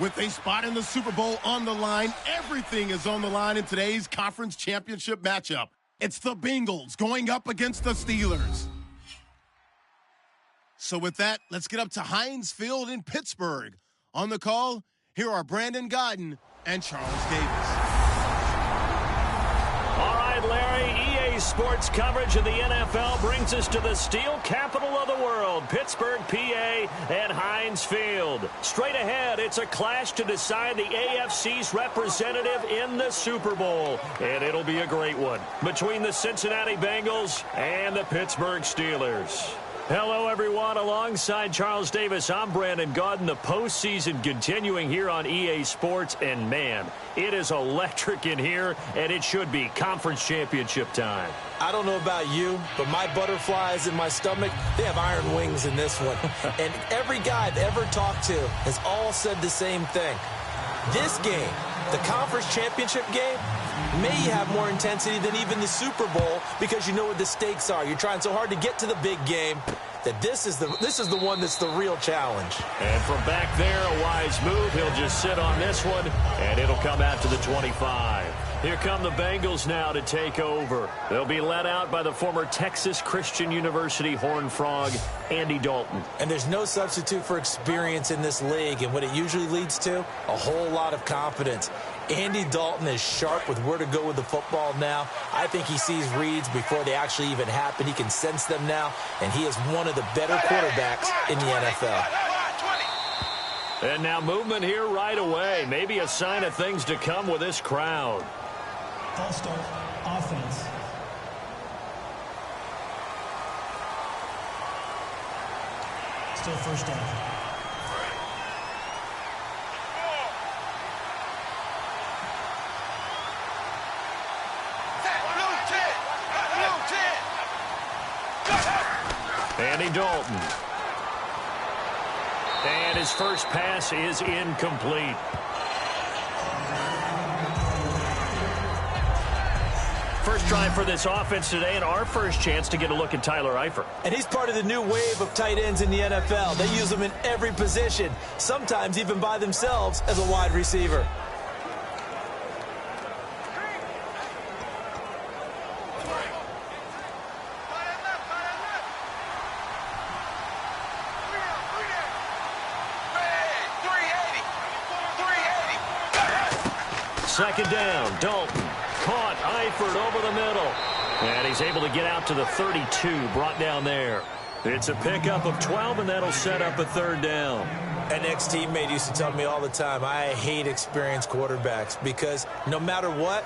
With a spot in the Super Bowl on the line, everything is on the line in today's conference championship matchup. It's the Bengals going up against the Steelers. So with that, let's get up to Heinz Field in Pittsburgh. On the call, here are Brandon Godden and Charles Davis. All right, Larry, EA Sports coverage of the NFL brings us to the steel capital of the world, Pittsburgh, PA, and Heinz Field. Straight ahead, it's a clash to decide the AFC's representative in the Super Bowl, and it'll be a great one between the Cincinnati Bengals and the Pittsburgh Steelers. Hello, everyone. Alongside Charles Davis, I'm Brandon Godden. The postseason continuing here on EA Sports, and man, it is electric in here, and it should be conference championship time. I don't know about you, but my butterflies in my stomach, they have iron wings in this one. And every guy I've ever talked to has all said the same thing. This game, the conference championship game, may have more intensity than even the Super Bowl because you know what the stakes are. You're trying so hard to get to the big game that this is the one that's the real challenge. And from back there, a wise move. He'll just sit on this one, and it'll come out to the 25. Here come the Bengals now to take over. They'll be led out by the former Texas Christian University Horned Frog, Andy Dalton. And there's no substitute for experience in this league, and what it usually leads to, a whole lot of confidence. Andy Dalton is sharp with where to go with the football now. I think he sees reads before they actually even happen. He can sense them now, and he is one of the better quarterbacks in the NFL. And now movement here right away. Maybe a sign of things to come with this crowd. False start, offense. Still first down. Andy Dalton. And his first pass is incomplete. First drive for this offense today, and our first chance to get a look at Tyler Eifert. And he's part of the new wave of tight ends in the NFL. They use them in every position, sometimes even by themselves as a wide receiver. Second down, Dalton caught Eifert over the middle. And he's able to get out to the 32, brought down there. It's a pickup of 12, and that'll set up a third down. An ex-teammate used to tell me all the time, I hate experienced quarterbacks because no matter what,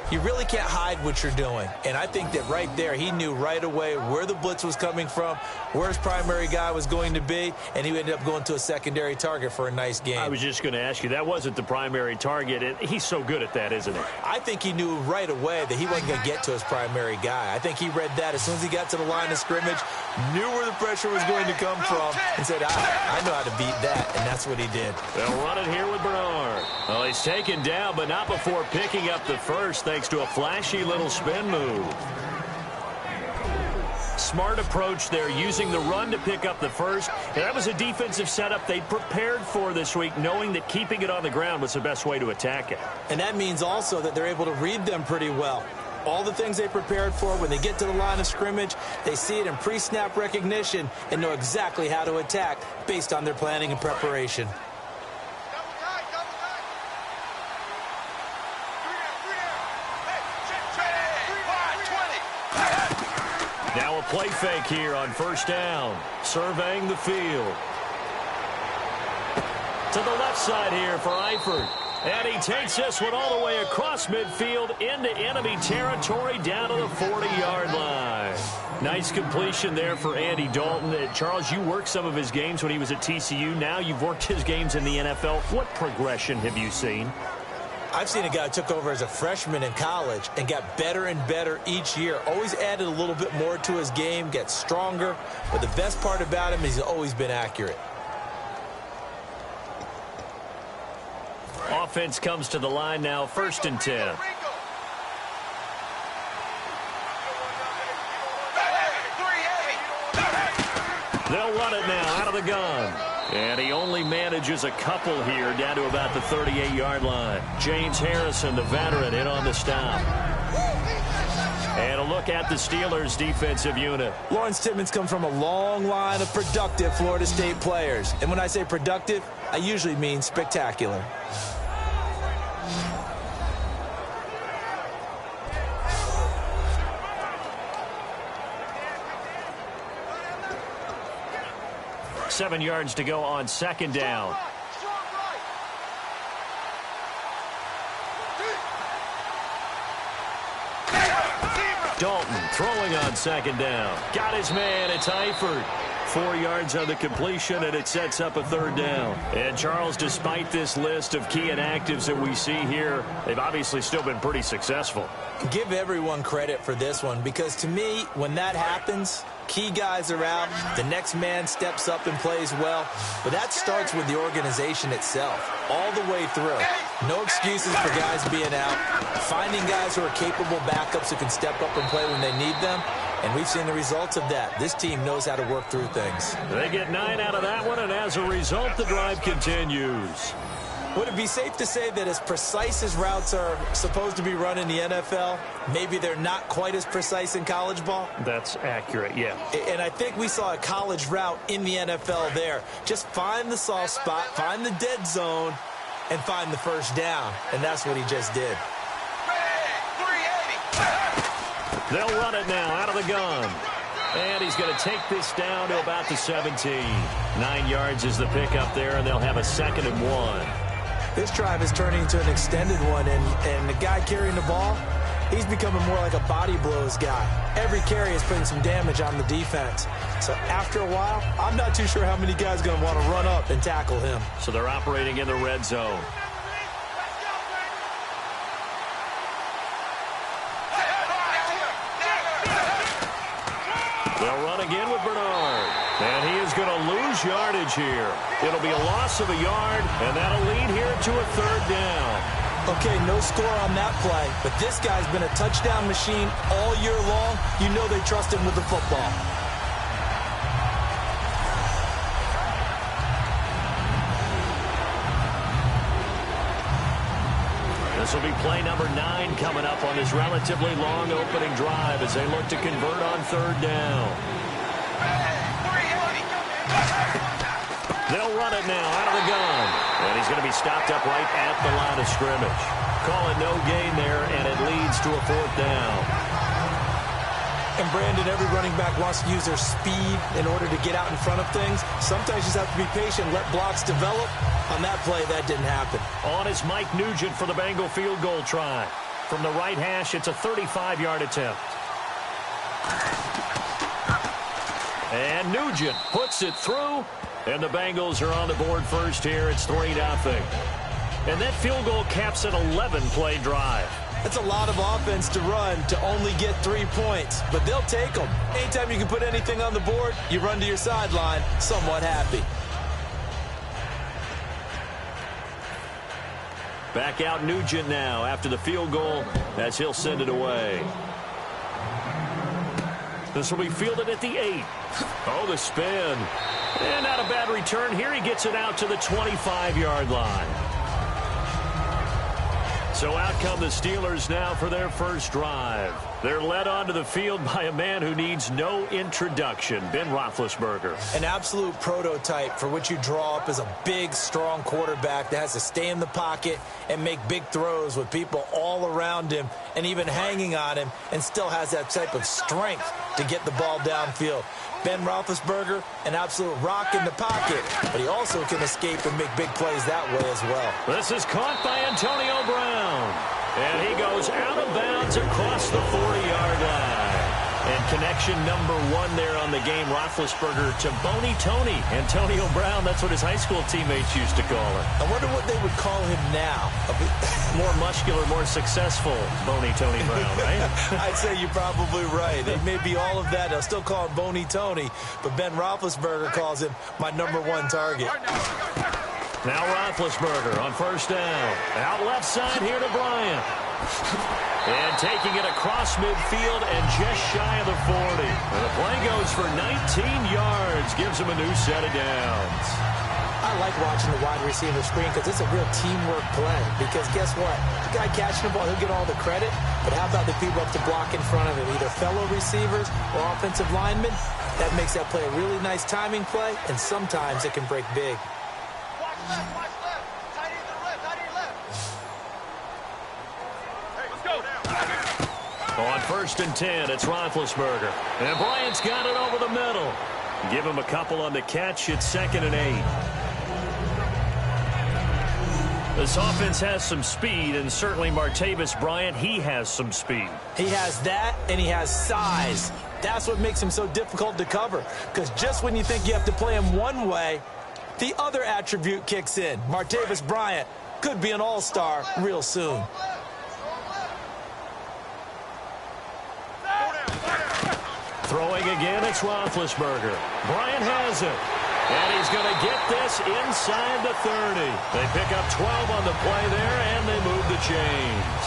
you really can't hide what you're doing. And I think that right there, he knew right away where the blitz was coming from, where his primary guy was going to be, and he ended up going to a secondary target for a nice game. I was just going to ask you, that wasn't the primary target. He's so good at that, isn't he? I think he knew right away that he wasn't going to get to his primary guy. I think he read that as soon as he got to the line of scrimmage, knew where the pressure was going to come from, and said, I know how to beat that, and that's what he did. They'll run it here with Bernard. Well, he's taken down, but not before picking up the first, thanks to a flashy little spin move. Smart approach there, using the run to pick up the first. And that was a defensive setup they prepared for this week, knowing that keeping it on the ground was the best way to attack it. And that means also that they're able to read them pretty well. All the things they prepared for, when they get to the line of scrimmage, they see it in pre-snap recognition and know exactly how to attack based on their planning and preparation. Now a play fake here on first down. Surveying the field. To the left side here for Eifert. And he takes this one all the way across midfield into enemy territory down to the 40-yard line. Nice completion there for Andy Dalton. Charles, you worked some of his games when he was at TCU. Now you've worked his games in the NFL. What progression have you seen? I've seen a guy who took over as a freshman in college and got better and better each year. Always added a little bit more to his game, gets stronger. But the best part about him is he's always been accurate. Offense comes to the line now, 1st and 10. They'll run it now out of the gun. And he only manages a couple here down to about the 38-yard line. James Harrison, the veteran, in on the stop. And a look at the Steelers' defensive unit. Lawrence Timmons comes from a long line of productive Florida State players. And when I say productive, I usually mean spectacular. Seven yards to go on second down. Dalton throwing on second down. Got his man. It's Eifert. 4 yards on the completion, and it sets up a third down. And, Charles, despite this list of key inactives that we see here, they've obviously still been pretty successful. Give everyone credit for this one, because to me, when that happens, key guys are out, the next man steps up and plays well. But that starts with the organization itself, all the way through. No excuses for guys being out, finding guys who are capable backups who can step up and play when they need them. And we've seen the results of that. This team knows how to work through things. They get 9 out of that one, and as a result, the drive continues. Would it be safe to say that as precise as routes are supposed to be run in the NFL, maybe they're not quite as precise in college ball? That's accurate, yeah. And I think we saw a college route in the NFL there. Just find the soft spot, find the dead zone, and find the first down. And that's what he just did. They'll run it now out of the gun. And he's going to take this down to about the 17. 9 yards is the pickup there, and they'll have a 2nd and 1. This drive is turning into an extended one, and the guy carrying the ball, he's becoming more like a body blows guy. Every carry is putting some damage on the defense. So after a while, I'm not too sure how many guys are going to want to run up and tackle him. So they're operating in the red zone. They'll run again with Bernard. And he is going to lose yardage here. It'll be a loss of a yard, and that'll lead here to a 3rd down. Okay, no score on that play, but this guy's been a touchdown machine all year long. You know they trust him with the football. This will be play number 9 coming up on this relatively long opening drive as they look to convert on 3rd down. They'll run it now out of the gun. And he's going to be stopped up right at the line of scrimmage. Call it no gain there, and it leads to a 4th down. And, Brandon, every running back wants to use their speed in order to get out in front of things. Sometimes you just have to be patient, let blocks develop. On that play, that didn't happen. On is Mike Nugent for the Bengal field goal try. From the right hash, it's a 35-yard attempt. And Nugent puts it through. And the Bengals are on the board first here. It's 3-0. And that field goal caps an 11-play drive. That's a lot of offense to run to only get 3 points. But they'll take them. Anytime you can put anything on the board, you run to your sideline somewhat happy. Back out Nugent now after the field goal as he'll send it away. This will be fielded at the 8. Oh, the spin. And not a bad return here. He gets it out to the 25-yard line. So out come the Steelers now for their first drive. They're led onto the field by a man who needs no introduction, Ben Roethlisberger. An absolute prototype for what you draw up as a big, strong quarterback that has to stay in the pocket and make big throws with people all around him and even hanging on him, and still has that type of strength to get the ball downfield. Ben Roethlisberger, an absolute rock in the pocket, but he also can escape and make big plays that way as well. This is caught by Antonio Brown. And he goes out of bounds across the 40-yard line. And connection number 1 there on the game, Roethlisberger to Boney Tony. Antonio Brown, that's what his high school teammates used to call him. I wonder what they would call him now. More muscular, more successful Boney Tony Brown, right? I'd say you're probably right. It may be all of that. They'll still call him Boney Tony, but Ben Roethlisberger calls him my number 1 target. Now Roethlisberger on first down. Out left side here to Bryant. And taking it across midfield and just shy of the 40. And the play goes for 19 yards. Gives him a new set of downs. I like watching the wide receiver screen because it's a real teamwork play. Because guess what? The guy catching the ball, he'll get all the credit. But how about the people up to block in front of him, either fellow receivers or offensive linemen? That makes that play a really nice timing play, and sometimes it can break big. Watch left. Tight end to the left, tight end left. Hey, let's go. On 1st and 10, it's Roethlisberger. And Bryant's got it over the middle. Give him a couple on the catch. It's 2nd and 8. This offense has some speed, and certainly Martavis Bryant, he has some speed. He has that, and he has size. That's what makes him so difficult to cover, because just when you think you have to play him one way, the other attribute kicks in. Martavis Bryant could be an all-star real soon. Throwing again, it's Roethlisberger. Bryant has it. And he's going to get this inside the 30. They pick up 12 on the play there, and they move the chains.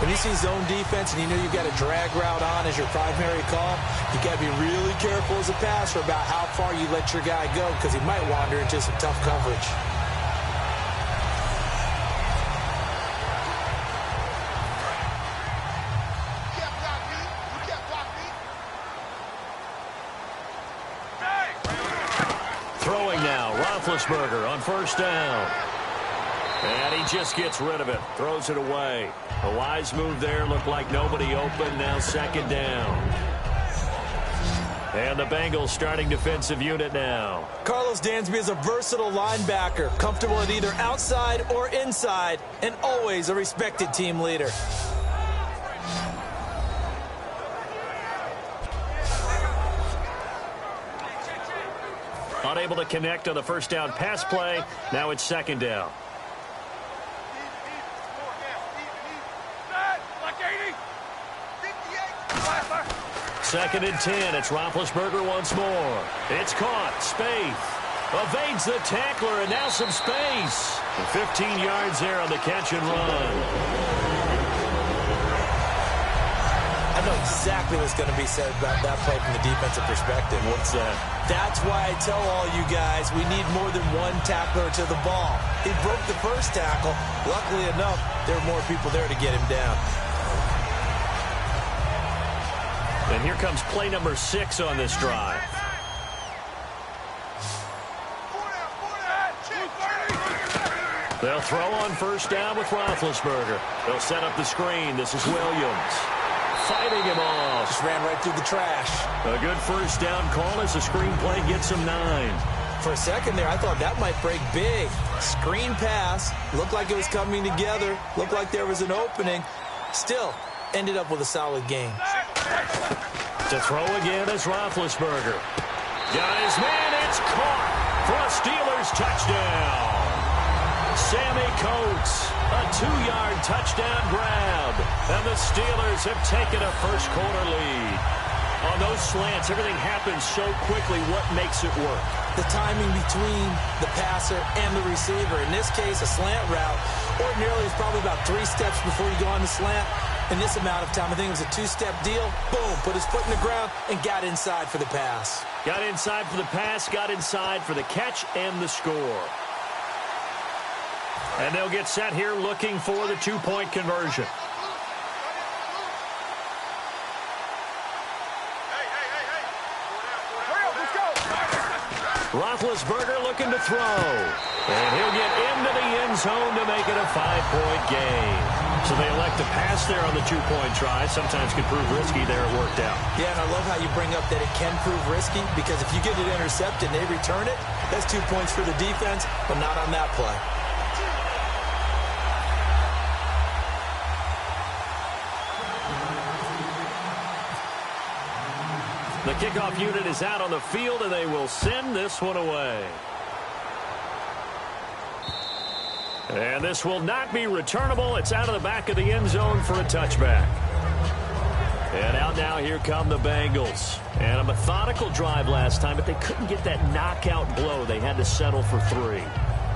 When you see zone defense and you know you've got a drag route on as your primary call, you got to be really careful as a passer about how far you let your guy go, because he might wander into some tough coverage. Throwing now, Roethlisberger on 1st down. And he just gets rid of it, throws it away. A wise move there, looked like nobody open, now 2nd down. And the Bengals starting defensive unit now. Carlos Dansby is a versatile linebacker, comfortable at either outside or inside, and always a respected team leader. Unable to connect on the 1st down pass play. Now it's 2nd down. Second and 10. It's Roethlisberger once more. It's caught. Spaeth evades the tackler, and now some space. 15 yards there on the catch and run. I know exactly what's going to be said about that play from the defensive perspective. What's that? That's why I tell all you guys we need more than one tackler to the ball. He broke the first tackle. Luckily enough, there were more people there to get him down. And here comes play number 6 on this drive. They'll throw on 1st down with Roethlisberger. They'll set up the screen. This is Williams. Fighting him off. Just ran right through the trash. A good 1st down call as the screenplay gets him 9. For a second there, I thought that might break big. Screen pass. Looked like it was coming together. Looked like there was an opening. Still, ended up with a solid game. To throw again is Roethlisberger. Got his man. It's caught for a Steelers touchdown. Sammy Coates, a 2-yard touchdown grab. And the Steelers have taken a first-quarter lead. On those slants, everything happens so quickly. What makes it work? The timing between the passer and the receiver. In this case, a slant route. Ordinarily, it's probably about 3 steps before you go on the slant. In this amount of time, I think it was a 2-step deal. Boom, put his foot in the ground and got inside for the pass. Got inside for the pass, got inside for the catch and the score. And they'll get set here looking for the 2-point conversion. Roethlisberger looking to throw. And he'll get into the end zone to make it a 5-point game. So they elect to pass there on the 2-point try. Sometimes can prove risky. There it worked out. Yeah, and I love how you bring up that it can prove risky, because if you get it intercepted and they return it, that's 2 points for the defense, but not on that play. The kickoff unit is out on the field, and they will send this one away. And this will not be returnable. It's out of the back of the end zone for a touchback. And out now, here come the Bengals. And a methodical drive last time, but they couldn't get that knockout blow. They had to settle for 3.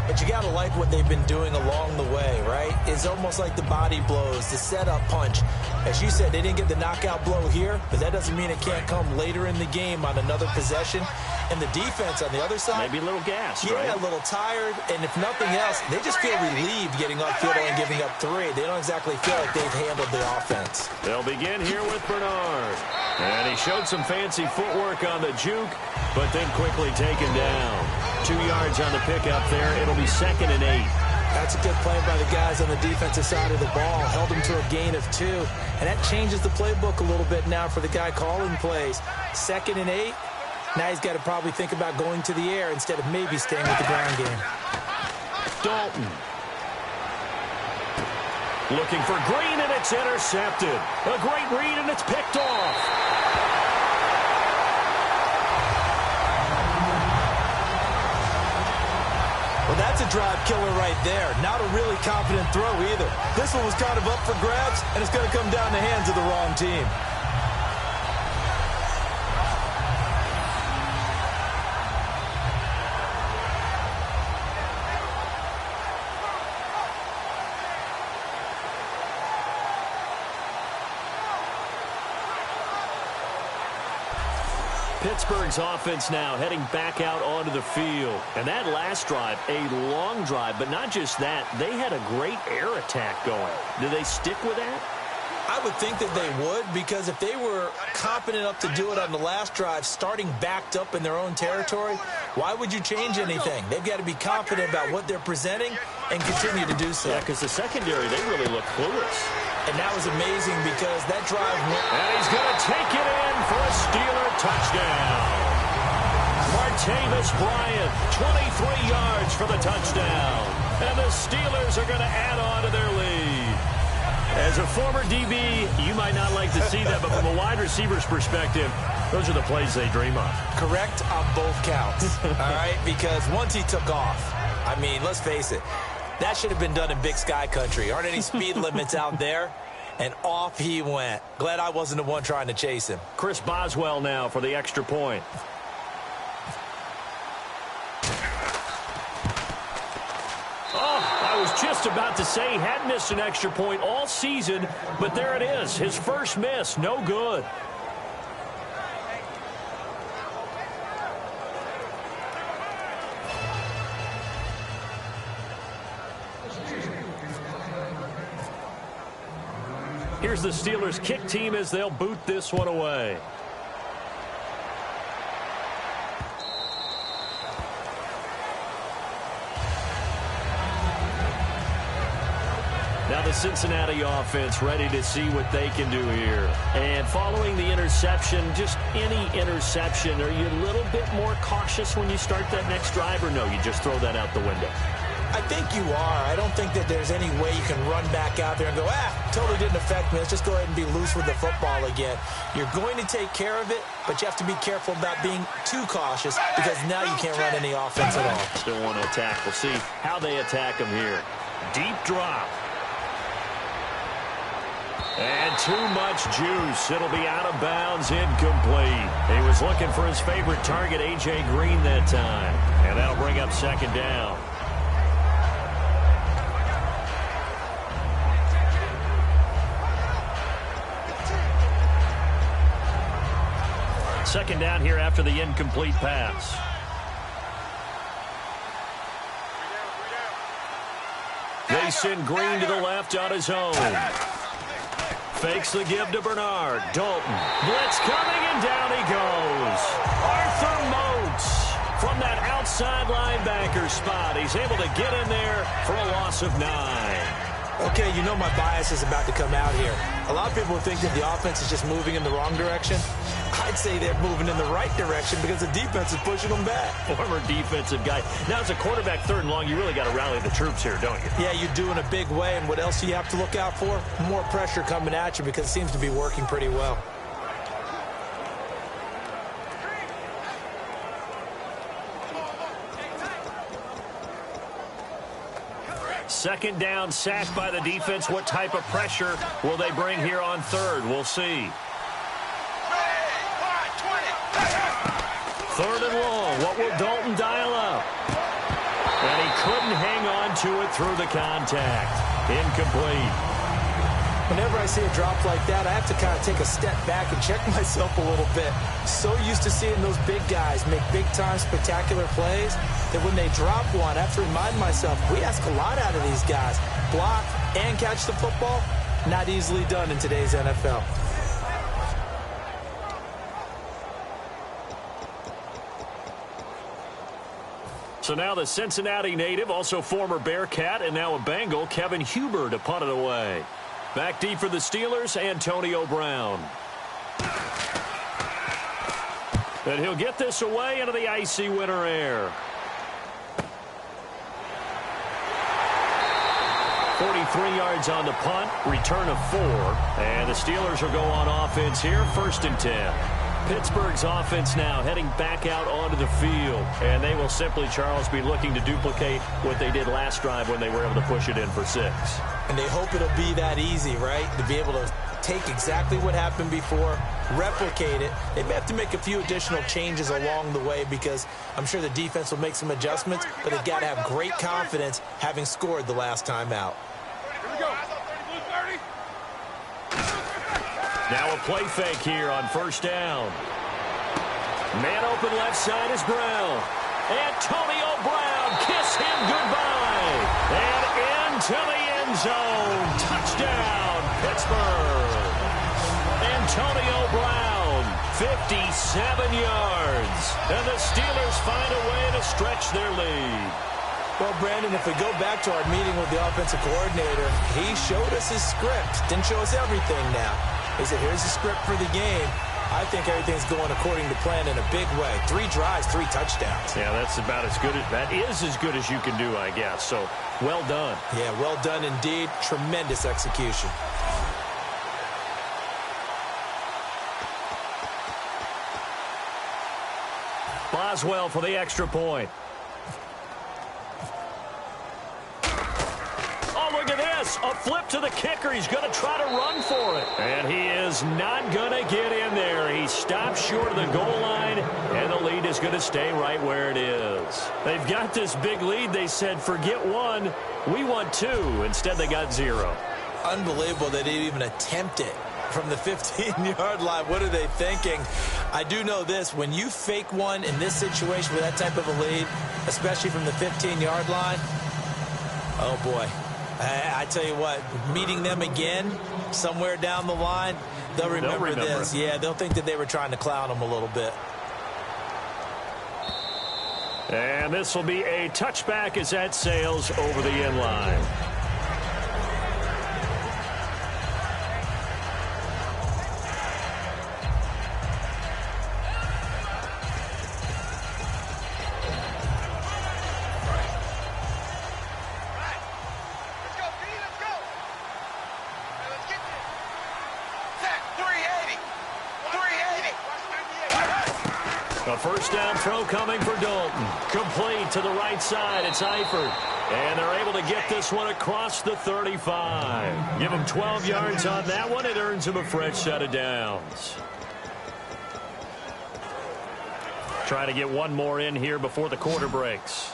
But you got to like what they've been doing along the way, right? It's almost like the body blows, the setup punch. As you said, they didn't get the knockout blow here, but that doesn't mean it can't come later in the game on another possession. And the defense on the other side, maybe a little gassed, right? Yeah, a little tired. And if nothing else, they just feel relieved getting upfield and giving up 3. They don't exactly feel like they've handled the offense. They'll begin here with Bernard. And he showed some fancy footwork on the juke, but then quickly taken down. 2 yards on the pickup there. It'll be 2nd and 8. That's a good play by the guys on the defensive side of the ball. Held them to a gain of 2. And that changes the playbook a little bit now for the guy calling plays. 2nd and 8. Now he's got to probably think about going to the air instead of maybe staying with the ground game. Dalton. Looking for Green, and it's intercepted. A great read, and it's picked off. Well, that's a drive killer right there. Not a really confident throw either. This one was kind of up for grabs, and it's going to come down the hands of the wrong team. Pittsburgh's offense now heading back out onto the field. And that last drive, a long drive, but not just that. They had a great air attack going. Do they stick with that? I would think that they would, because if they were confident enough to do it on the last drive, starting backed up in their own territory, why would you change anything? They've got to be confident about what they're presenting and continue to do so. Yeah, because the secondary, they really look clueless. And that was amazing because that drive went. And he's going to take it in for a Steeler touchdown. Martavis Bryant, 23 yards for the touchdown. And the Steelers are going to add on to their lead. As a former DB, you might not like to see that, but from a wide receiver's perspective, those are the plays they dream of. Correct on both counts, all right? Because once he took off, I mean, let's face it, that should have been done in Big Sky country. Aren't any speed limits out there? And off he went. Glad I wasn't the one trying to chase him. Chris Boswell now for the extra point. I was just about to say he had missed an extra point all season, but there it is. His first miss, no good. Here's the Steelers' kick team as they'll boot this one away. Now the Cincinnati offense ready to see what they can do here. And following the interception, just any interception, are you a little bit more cautious when you start that next drive, or no, you just throw that out the window? I think you are. I don't think that there's any way you can run back out there and go, totally didn't affect me. Let's just go ahead and be loose with the football again. You're going to take care of it, but you have to be careful about being too cautious because now you can't run any offense at all. Still want to attack. We'll see how they attack them here. Deep drop. And too much juice. It'll be out of bounds, incomplete. He was looking for his favorite target, A.J. Green, that time. And that'll bring up second down. Second down here after the incomplete pass. They send Green to the left on his own. Fakes the give to Bernard. Dalton. Blitz coming, and down he goes. Arthur Moats from that outside linebacker spot. He's able to get in there for a loss of 9. Okay, you know my bias is about to come out here. A lot of people think that the offense is just moving in the wrong direction. I'd say they're moving in the right direction because the defense is pushing them back. Former defensive guy. Now, as a quarterback, 3rd and long, you really got to rally the troops here, don't you? Yeah, you do in a big way. And what else do you have to look out for? More pressure coming at you because it seems to be working pretty well. Second down, sacked by the defense. What type of pressure will they bring here on 3rd? We'll see. 3rd and long. What will Dalton dial up? And he couldn't hang on to it through the contact. Incomplete. Whenever I see a drop like that, I have to kind of take a step back and check myself a little bit. So used to seeing those big guys make big-time spectacular plays that when they drop one, I have to remind myself, we ask a lot out of these guys. Block and catch the football, not easily done in today's NFL. So now the Cincinnati native, also former Bearcat, and now a Bengal, Kevin Huber, to punt it away. Back deep for the Steelers, Antonio Brown. And he'll get this away into the icy winter air. 43 yards on the punt, return of 4. And the Steelers will go on offense here, 1st and 10. Pittsburgh's offense now heading back out onto the field. And they will simply, Charles, be looking to duplicate what they did last drive when they were able to push it in for 6. And they hope it'll be that easy, right? To be able to take exactly what happened before, replicate it. They may have to make a few additional changes along the way because I'm sure the defense will make some adjustments, but they've got to have great confidence having scored the last time out. Now a play fake here on 1st down. Man open left side is Brown. Antonio Brown, kiss him goodbye. And into the end zone. Touchdown, Pittsburgh. Antonio Brown, 57 yards. And the Steelers find a way to stretch their lead. Well, Brandon, if we go back to our meeting with the offensive coordinator, he showed us his script. Didn't show us everything now. He said, here's the script for the game. I think everything's going according to plan in a big way. 3 drives, 3 touchdowns. Yeah, that's about as good as, that is as good as you can do, I guess. So, well done. Yeah, well done indeed. Tremendous execution. Boswell for the extra point. Look at this. A flip to the kicker. He's going to try to run for it. And he is not going to get in there. He stops short of the goal line, and the lead is going to stay right where it is. They've got this big lead. They said, forget 1. We want 2. Instead, they got 0. Unbelievable they didn't even attempt it from the 15-yard line. What are they thinking? I do know this. When you fake one in this situation with that type of a lead, especially from the 15-yard line, oh, boy. I tell you what, meeting them again somewhere down the line, they'll remember this. Yeah, they'll think that they were trying to clown them a little bit. And this will be a touchback as that sails over the end line. A 1st down throw coming for Dalton. Complete to the right side. It's Eifert. And they're able to get this one across the 35. Give him 12 yards on that one. It earns him a fresh set of downs. Trying to get one more in here before the quarter breaks.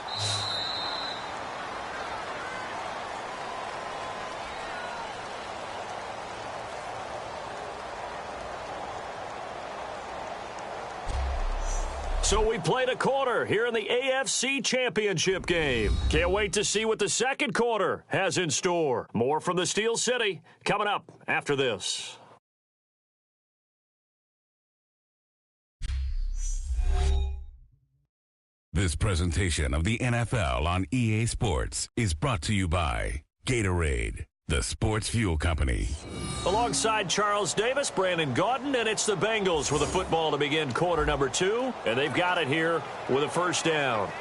So we played a quarter here in the AFC Championship game. Can't wait to see what the second quarter has in store. More from the Steel City coming up after this. This presentation of the NFL on EA Sports is brought to you by Gatorade, the sports fuel company. Alongside Charles Davis, Brandon Gaudin, and it's the Bengals with a football to begin quarter number 2. And they've got it here with a 1st down.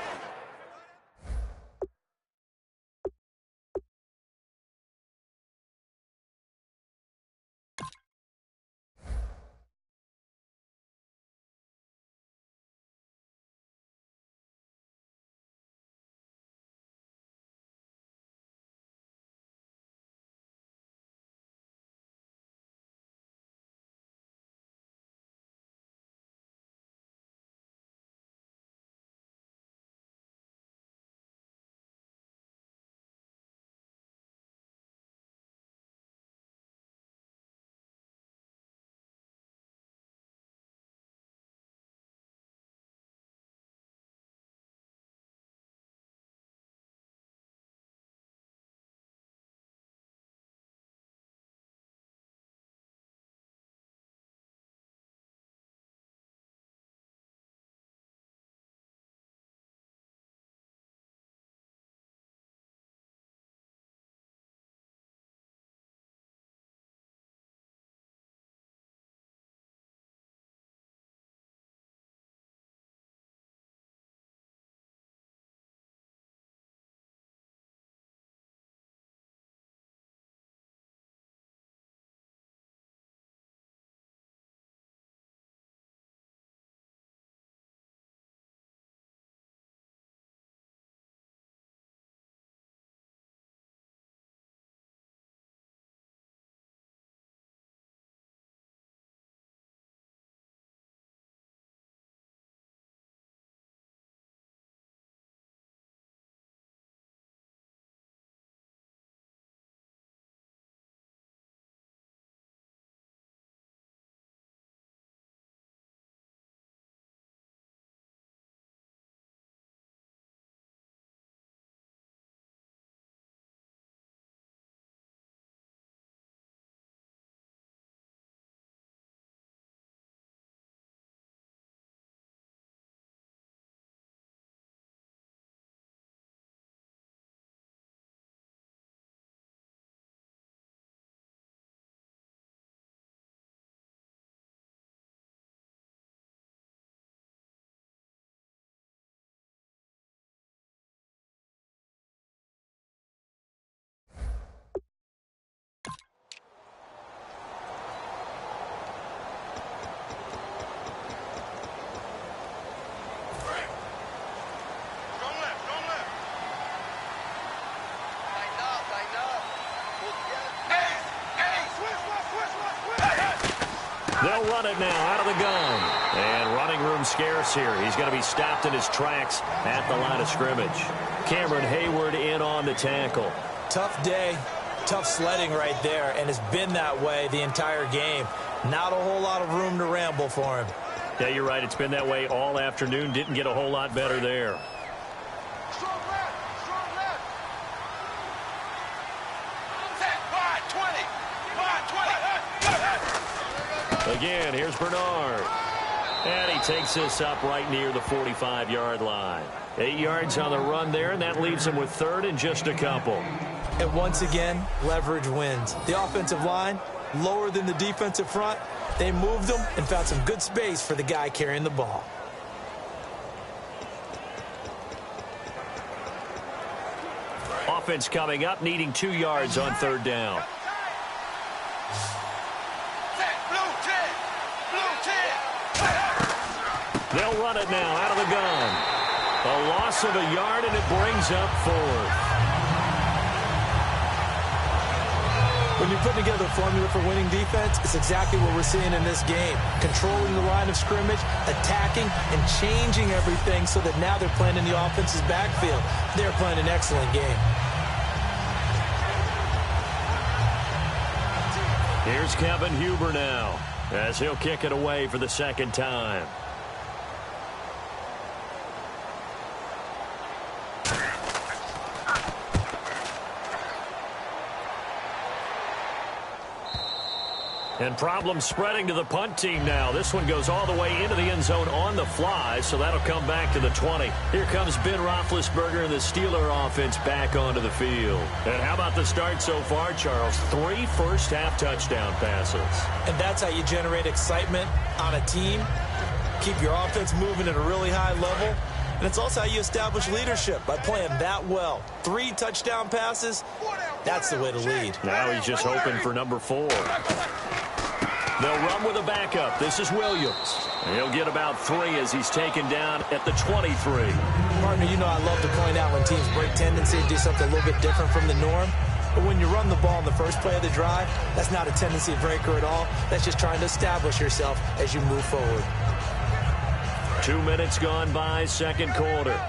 They'll run it now out of the gun. And running room scarce here. He's going to be stopped in his tracks at the line of scrimmage. Cameron Hayward in on the tackle. Tough day, tough sledding right there, and it's been that way the entire game. Not a whole lot of room to ramble for him. Yeah, you're right. It's been that way all afternoon. Didn't get a whole lot better there. Strong left. Strong left. Wide 20. Wide 20. Again, here's Bernard. And he takes this up right near the 45-yard line. 8 yards on the run there, and that leaves him with third and just a couple. And once again, leverage wins. The offensive line, lower than the defensive front. They moved them and found some good space for the guy carrying the ball. Offense coming up, needing 2 yards on third down. They'll run it now out of the gun. A loss of a yard, and it brings up fourth. When you're putting together a formula for winning defense, it's exactly what we're seeing in this game. Controlling the line of scrimmage, attacking, and changing everything so that now they're playing in the offense's backfield. They're playing an excellent game. Here's Kevin Huber now, as he'll kick it away for the second time. And problems spreading to the punt team now. This one goes all the way into the end zone on the fly, so that'll come back to the 20. Here comes Ben Roethlisberger and the Steeler offense back onto the field. And how about the start so far, Charles? 3 first-half touchdown passes. And that's how you generate excitement on a team. Keep your offense moving at a really high level. And it's also how you establish leadership, by playing that well. 3 touchdown passes, that's the way to lead. Now he's just hoping for number 4. They'll run with a backup. This is Williams. He'll get about 3 as he's taken down at the 23. Partner, you know I love to point out when teams break tendency and do something a little bit different from the norm. But when you run the ball in the first play of the drive, that's not a tendency breaker at all. That's just trying to establish yourself as you move forward. 2 minutes gone by, second quarter.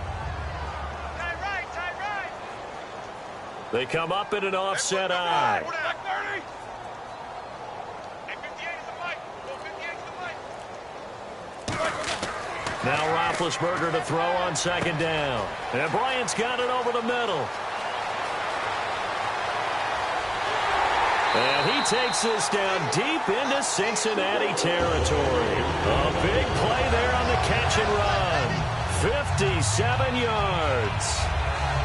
They come up in an offset eye. Now Roethlisberger to throw on second down. And Bryant's got it over the middle. And he takes this down deep into Cincinnati territory. A big play there on the catch and run. 57 yards.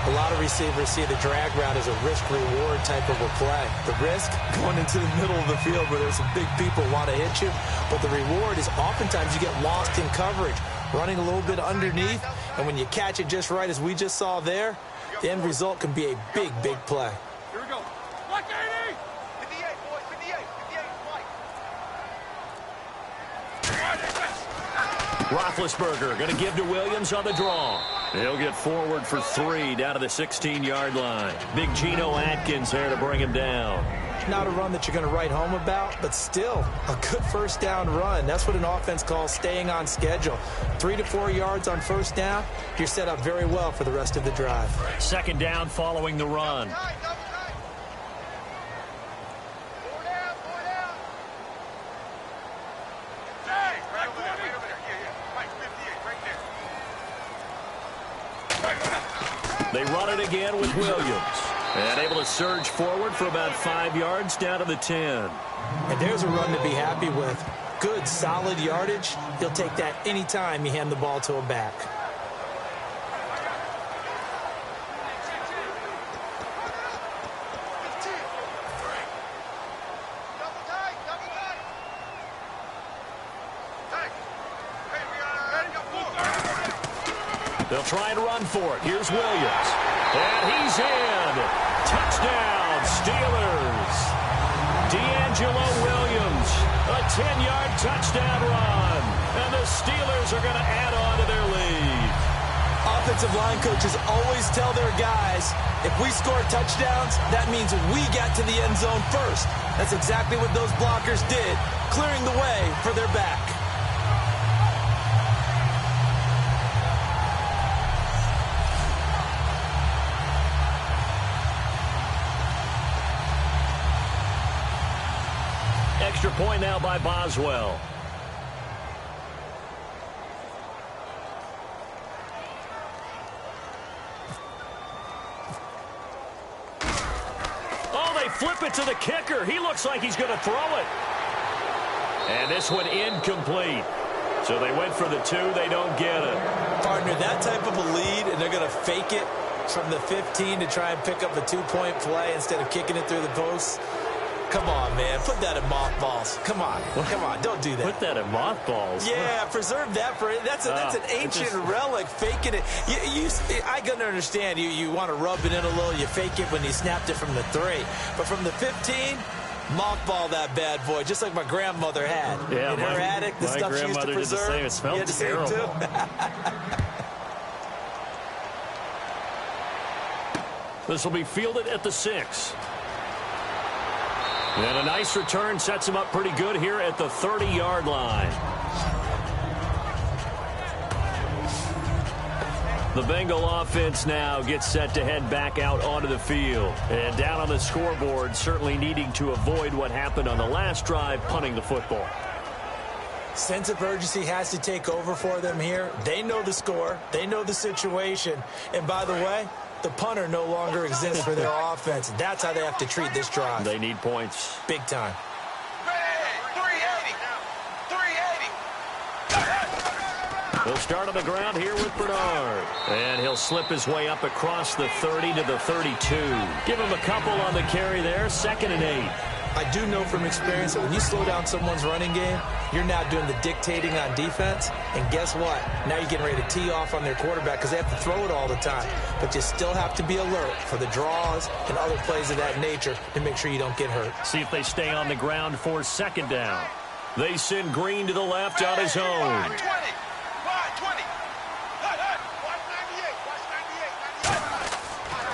A lot of receivers see the drag route as a risk-reward type of a play. The risk, going into the middle of the field where there's some big people who want to hit you. But the reward is oftentimes you get lost in coverage, running a little bit underneath. And when you catch it just right, as we just saw there, the end result can be a big, big play. Here we go. Black 80! 58, boys. 58. 58 white. Roethlisberger going to give to Williams on the draw. He'll get forward for 3 down to the 16-yard line. Big Geno Atkins there to bring him down. Not a run that you're going to write home about, but still a good first down run. That's what an offense calls staying on schedule. 3 to 4 yards on first down, you're set up very well for the rest of the drive. Second down following the run. They run it again with Williams. And able to surge forward for about 5 yards down to the 10. And there's a run to be happy with. Good, solid yardage. He'll take that anytime you hand the ball to a back. They'll try and run for it. Here's Williams. And he's in. Touchdown, Steelers. D'Angelo Williams, a 10-yard touchdown run. And the Steelers are going to add on to their lead. offensive line coaches always tell their guys, if we score touchdowns, that means we got to the end zone first. That's exactly what those blockers did, clearing the way for their back. Extra point now by Boswell. Flip it to the kicker. He looks like he's going to throw it. And this one incomplete. So they went for the 2. They don't get it. Partner, that type of a lead, and they're going to fake it from the 15 to try and pick up a 2-point play instead of kicking it through the posts. Come on, man. Put that in mothballs. Come on. Come on. Don't do that. Put that in mothballs? Yeah, preserve that for it. That's an ancient relic, faking it. I can understand. You want to rub it in a little. You fake it when you snapped it from the 3. But from the 15, mothball that bad boy, just like my grandmother had. Yeah, in her attic, the stuff she used to preserve. Did the same. It smelled terrible. This will be fielded at the 6. And a nice return sets him up pretty good here at the 30-yard line. The Bengal offense now gets set to head back out onto the field. And down on the scoreboard, certainly needing to avoid what happened on the last drive, punting the football. Sense of urgency has to take over for them here. They know the score. They know the situation. And by the way, the punter no longer exists for their offense. That's how they have to treat this drive. They need points. Big time. 380. 380. He'll start on the ground here with Bernard. And he'll slip his way up across the 30 to the 32. Give him a couple on the carry there. 2nd and 8. I do know from experience that when you slow down someone's running game, you're now doing the dictating on defense. And guess what? Now you're getting ready to tee off on their quarterback because they have to throw it all the time. But you still have to be alert for the draws and other plays of that nature to make sure you don't get hurt. See if they stay on the ground for 2nd down. They send Green to the left on his own. 20.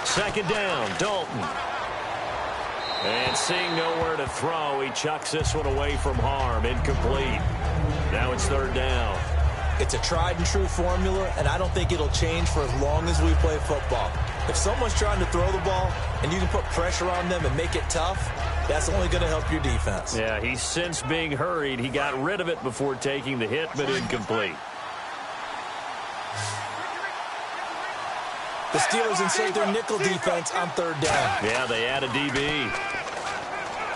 2nd down, Dalton. And seeing nowhere to throw, he chucks this one away from harm. Incomplete. Now it's 3rd down. It's a tried and true formula, and I don't think it'll change for as long as we play football. If someone's trying to throw the ball and you can put pressure on them and make it tough, that's only going to help your defense. Yeah, he's since being hurried. He got rid of it before taking the hit, but incomplete. The Steelers insert their nickel defense on 3rd down. Yeah, they add a DB.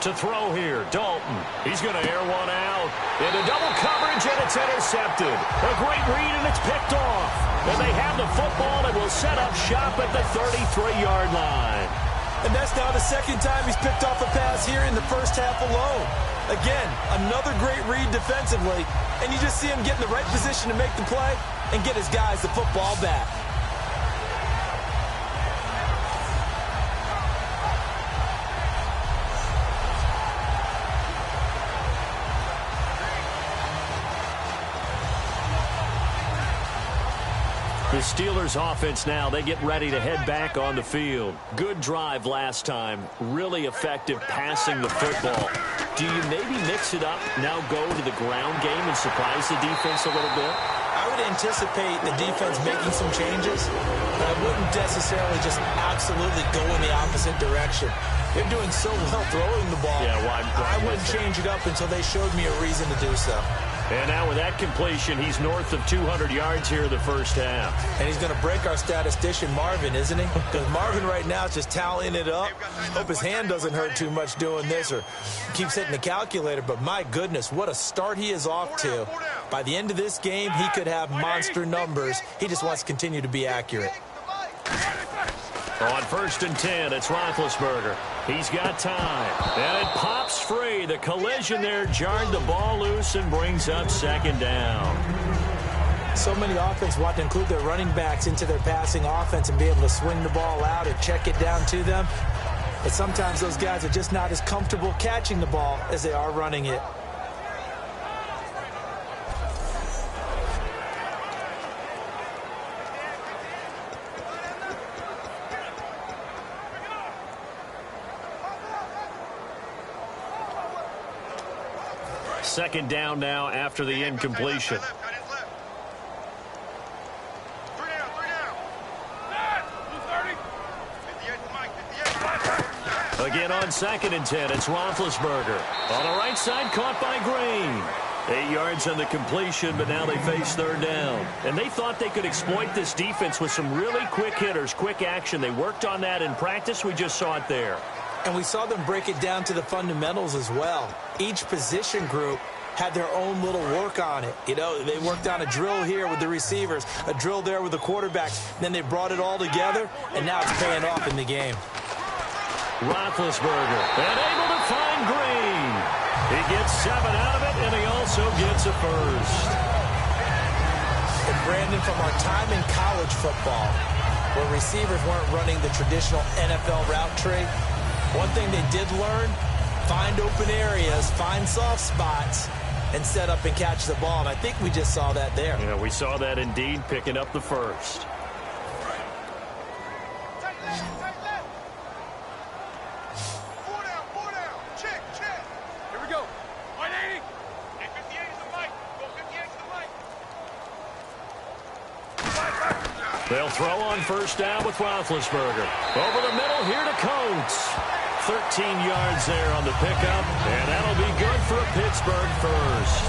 To throw here, Dalton. He's going to air one out. Into double coverage, and it's intercepted. A great read, and it's picked off. And they have the football and will set up shop at the 33-yard line. And that's now the 2nd time he's picked off a pass here in the first half alone. Again, another great read defensively. And you just see him get in the right position to make the play and get his guys the football back. The Steelers offense now, they get ready to head back on the field. Good drive last time. Really effective passing the football. Do you maybe mix it up, now go to the ground game and surprise the defense a little bit? I would anticipate the defense making some changes, but I wouldn't necessarily just absolutely go in the opposite direction. They're doing so well throwing the ball. Yeah, I wouldn't change it up until they showed me a reason to do so. And now with that completion, he's north of 200 yards here in the first half. And he's going to break our statistician, Marvin, isn't he? Because Marvin right now is just tallying it up. Hope his hand doesn't hurt too much doing this or keeps hitting the calculator. But my goodness, what a start he is off to. By the end of this game, he could have monster numbers. He just wants to continue to be accurate. On 1st and 10, it's Roethlisberger. He's got time. And it pops free. The collision there jarred the ball loose and brings up 2nd down. So many offenses want to include their running backs into their passing offense and be able to swing the ball out or check it down to them. But sometimes those guys are just not as comfortable catching the ball as they are running it. Second down now after the incompletion. Again on 2nd and 10, it's Roethlisberger. On the right side, caught by Green. 8 yards on the completion, but now they face 3rd down. And they thought they could exploit this defense with some really quick hitters, quick action. They worked on that in practice. We just saw it there. And we saw them break it down to the fundamentals as well. Each position group had their own little work on it. You know, they worked on a drill here with the receivers, a drill there with the quarterbacks. Then they brought it all together, and now it's paying off in the game. Roethlisberger, and able to find Green. He gets 7 out of it, and he also gets a first. And Brandon, from our time in college football, where receivers weren't running the traditional NFL route tree, one thing they did learn, find open areas, find soft spots, and set up and catch the ball. And I think we just saw that there. Yeah, we saw that indeed, picking up the first. They'll throw on 1st down with Roethlisberger. Over the middle here to Coates. 13 yards there on the pickup, and that'll be good for a Pittsburgh first.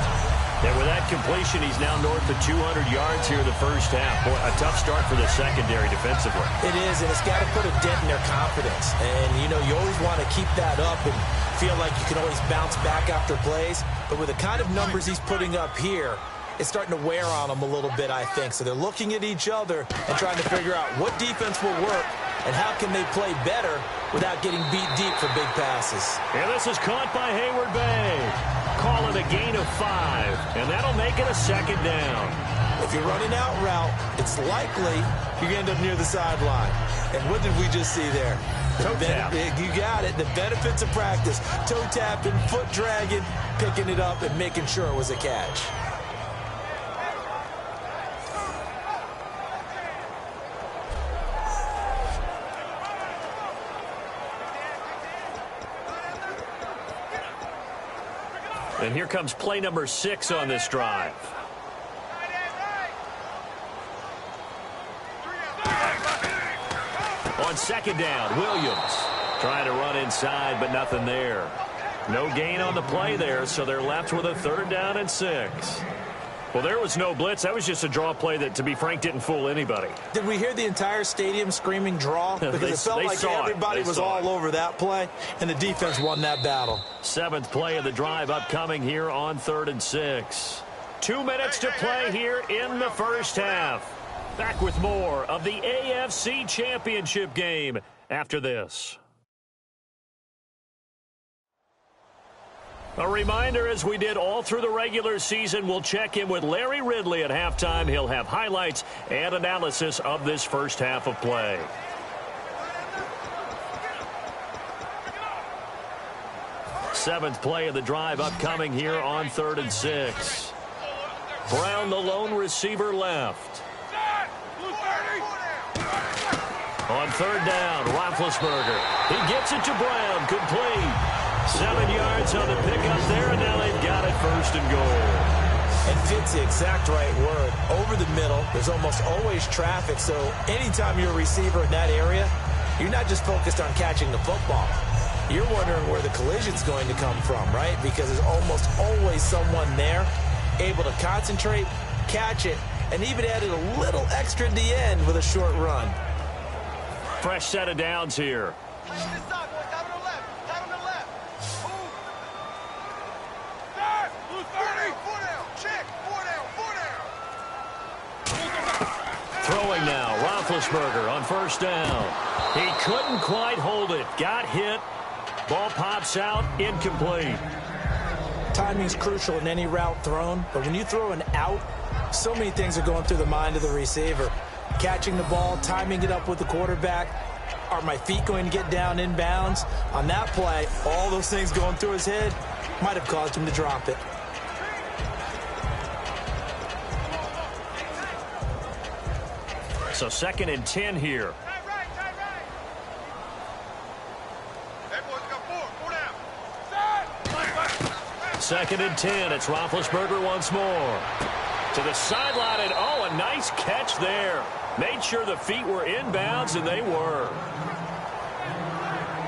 And with that completion, he's now north of 200 yards here in the first half. Boy, a tough start for the secondary defensively. It is, and it's got to put a dent in their confidence. And, you know, you always want to keep that up and feel like you can always bounce back after plays. But with the kind of numbers he's putting up here, it's starting to wear on them a little bit, I think. So they're looking at each other and trying to figure out what defense will work and how can they play better without getting beat deep for big passes. And this is caught by Hayward Bay. Call it a gain of 5, and that'll make it a 2nd down. If you're running out route, it's likely you end up near the sideline. And what did we just see there? Toe tap. You got it. The benefits of practice. Toe tapping, foot dragging, picking it up, and making sure it was a catch. And here comes play number 6 on this drive. On 2nd down, Williams trying to run inside, but nothing there. No gain on the play there, so they're left with a 3rd down and 6. Well, there was no blitz. That was just a draw play that, to be frank, didn't fool anybody. Did we hear the entire stadium screaming draw? Because it felt like everybody was all over that play, and the defense won that battle. 7th play of the drive upcoming here on 3rd and 6. 2 minutes to play here in the first half. Back with more of the AFC Championship game after this. A reminder, as we did all through the regular season, we'll check in with Larry Ridley at halftime. He'll have highlights and analysis of this first half of play. Seventh play of the drive upcoming here on 3rd and 6. Brown, the lone receiver, left. On 3rd down, Roethlisberger. He gets it to Brown, complete. 7 yards on the pickup there, and now they've got it 1st and goal. And fits the exact right word. Over the middle, there's almost always traffic, so anytime you're a receiver in that area, you're not just focused on catching the football. You're wondering where the collision's going to come from, right? Because there's almost always someone there able to concentrate, catch it, and even added a little extra at the end with a short run. Fresh set of downs here. Throwing now, Roethlisberger on 1st down. He couldn't quite hold it. Got hit. Ball pops out, incomplete. Timing's crucial in any route thrown, but when you throw an out, so many things are going through the mind of the receiver. Catching the ball, timing it up with the quarterback. Are my feet going to get down in bounds? On that play, all those things going through his head might have caused him to drop it. So 2nd and 10 here. 2nd and 10. It's Roethlisberger once more. To the sideline, and oh, a nice catch there. Made sure the feet were inbounds, and they were.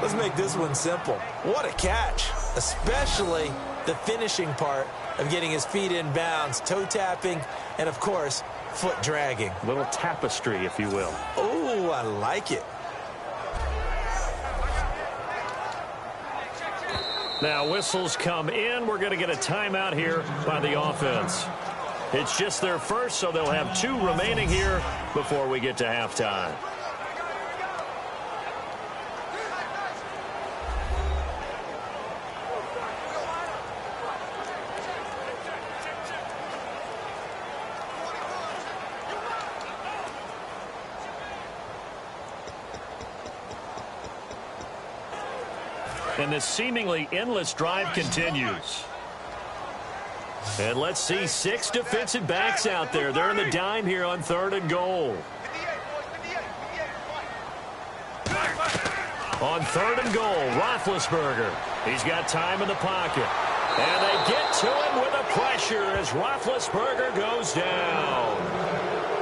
Let's make this one simple. What a catch, especially the finishing part of getting his feet in bounds, toe tapping, and of course, foot dragging. A little tapestry, if you will. Oh, I like it. Now whistles come in. We're going to get a timeout here by the offense. It's just their first, so they'll have 2 remaining here before we get to halftime. And this seemingly endless drive continues. And let's see 6 defensive backs out there. They're in the dime here on 3rd and goal. On 3rd and goal, Roethlisberger. He's got time in the pocket. And they get to him with a pressure as Roethlisberger goes down.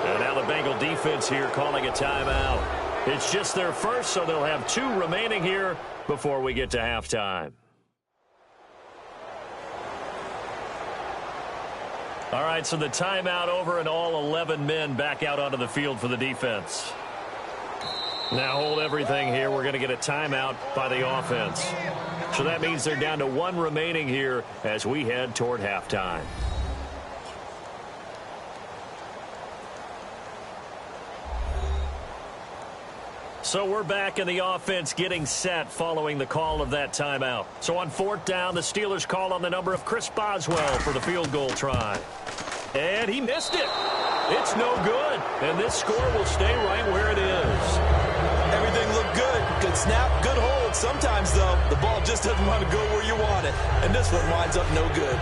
And now the Bengal defense here calling a timeout. It's just their first, so they'll have 2 remaining here before we get to halftime. All right, so the timeout over and all 11 men back out onto the field for the defense. Now hold everything here. We're going to get a timeout by the offense. So that means they're down to 1 remaining here as we head toward halftime. So we're back in the offense getting set following the call of that timeout. So on 4th down, the Steelers call on the number of Chris Boswell for the field goal try. And he missed it. It's no good. And this score will stay right where it is. Everything looked good. Good snap, good hold. Sometimes, though, the ball just doesn't want to go where you want it. And this one winds up no good.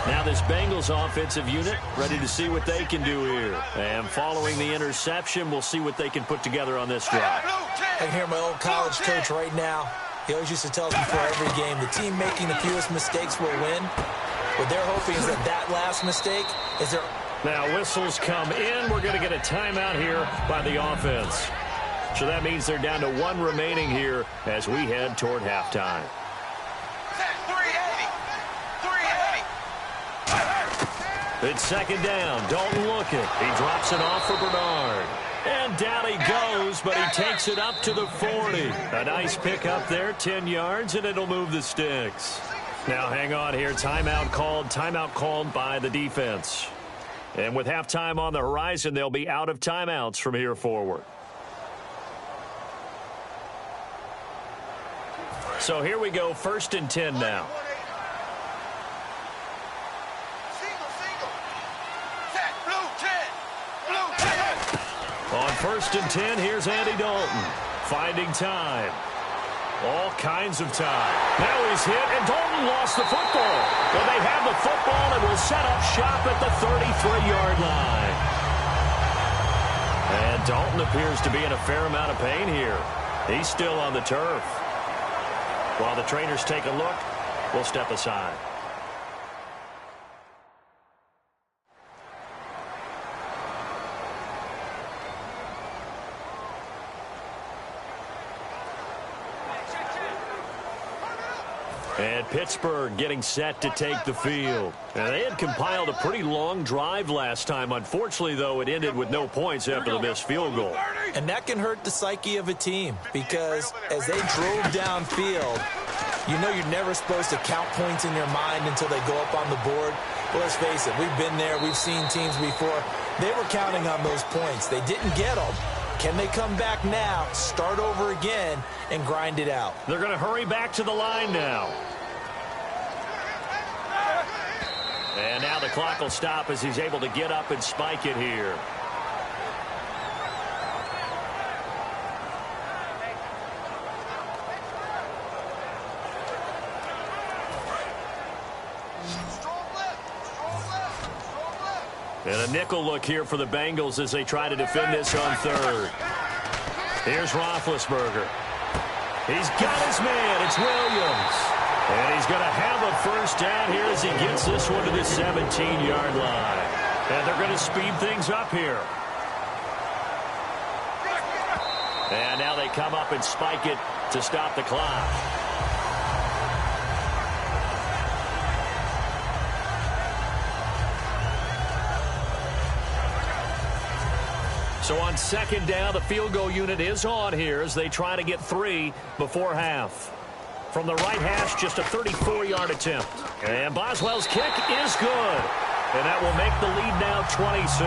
Now this Bengals offensive unit ready to see what they can do here. And following the interception, we'll see what they can put together on this drive. I can hear my old college coach right now. He always used to tell us before every game, the team making the fewest mistakes will win. What they're hoping is that last mistake is their... Now whistles come in. We're going to get a timeout here by the offense. So that means they're down to 1 remaining here as we head toward halftime. It's 2nd down. Dalton looking. He drops it off for Bernard. And down he goes, but he takes it up to the 40. A nice pickup there, 10 yards, and it'll move the sticks. Now hang on here. Timeout called by the defense. And with halftime on the horizon, they'll be out of timeouts from here forward. So here we go, 1st and 10 now. On 1st and 10, here's Andy Dalton. Finding time. All kinds of time. Now he's hit, and Dalton lost the football. Well, they have the football and will set up shop at the 33-yard line. And Dalton appears to be in a fair amount of pain here. He's still on the turf. While the trainers take a look, we'll step aside. And Pittsburgh getting set to take the field. And they had compiled a pretty long drive last time. Unfortunately, though, it ended with no points after the missed field goal. And that can hurt the psyche of a team because as they drove downfield, you know you're never supposed to count points in your mind until they go up on the board. But let's face it, we've been there. We've seen teams before. They were counting on those points. They didn't get them. Can they come back now, start over again, and grind it out? They're going to hurry back to the line now. And now the clock will stop as he's able to get up and spike it here. Strong And a nickel look here for the Bengals as they try to defend this on third. Here's Roethlisberger. He's got his man. It's Williams. And he's going to have a first down here as he gets this one to the 17-yard line. And they're going to speed things up here. And now they come up and spike it to stop the clock. So on second down, the field goal unit is on here as they try to get 3 before half. From the right hash, just a 34-yard attempt. And Boswell's kick is good. And that will make the lead now 26.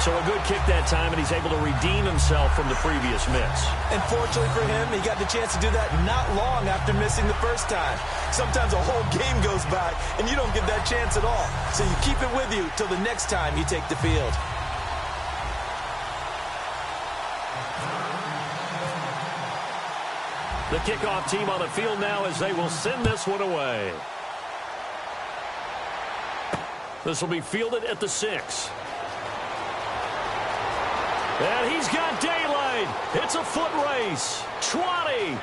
So a good kick that time, and he's able to redeem himself from the previous miss. And fortunately for him, he got the chance to do that not long after missing the first time. Sometimes a whole game goes by, and you don't get that chance at all. So you keep it with you till the next time you take the field. The kickoff team on the field now as they will send this one away. This will be fielded at the 6. And he's got daylight. It's a foot race. 20.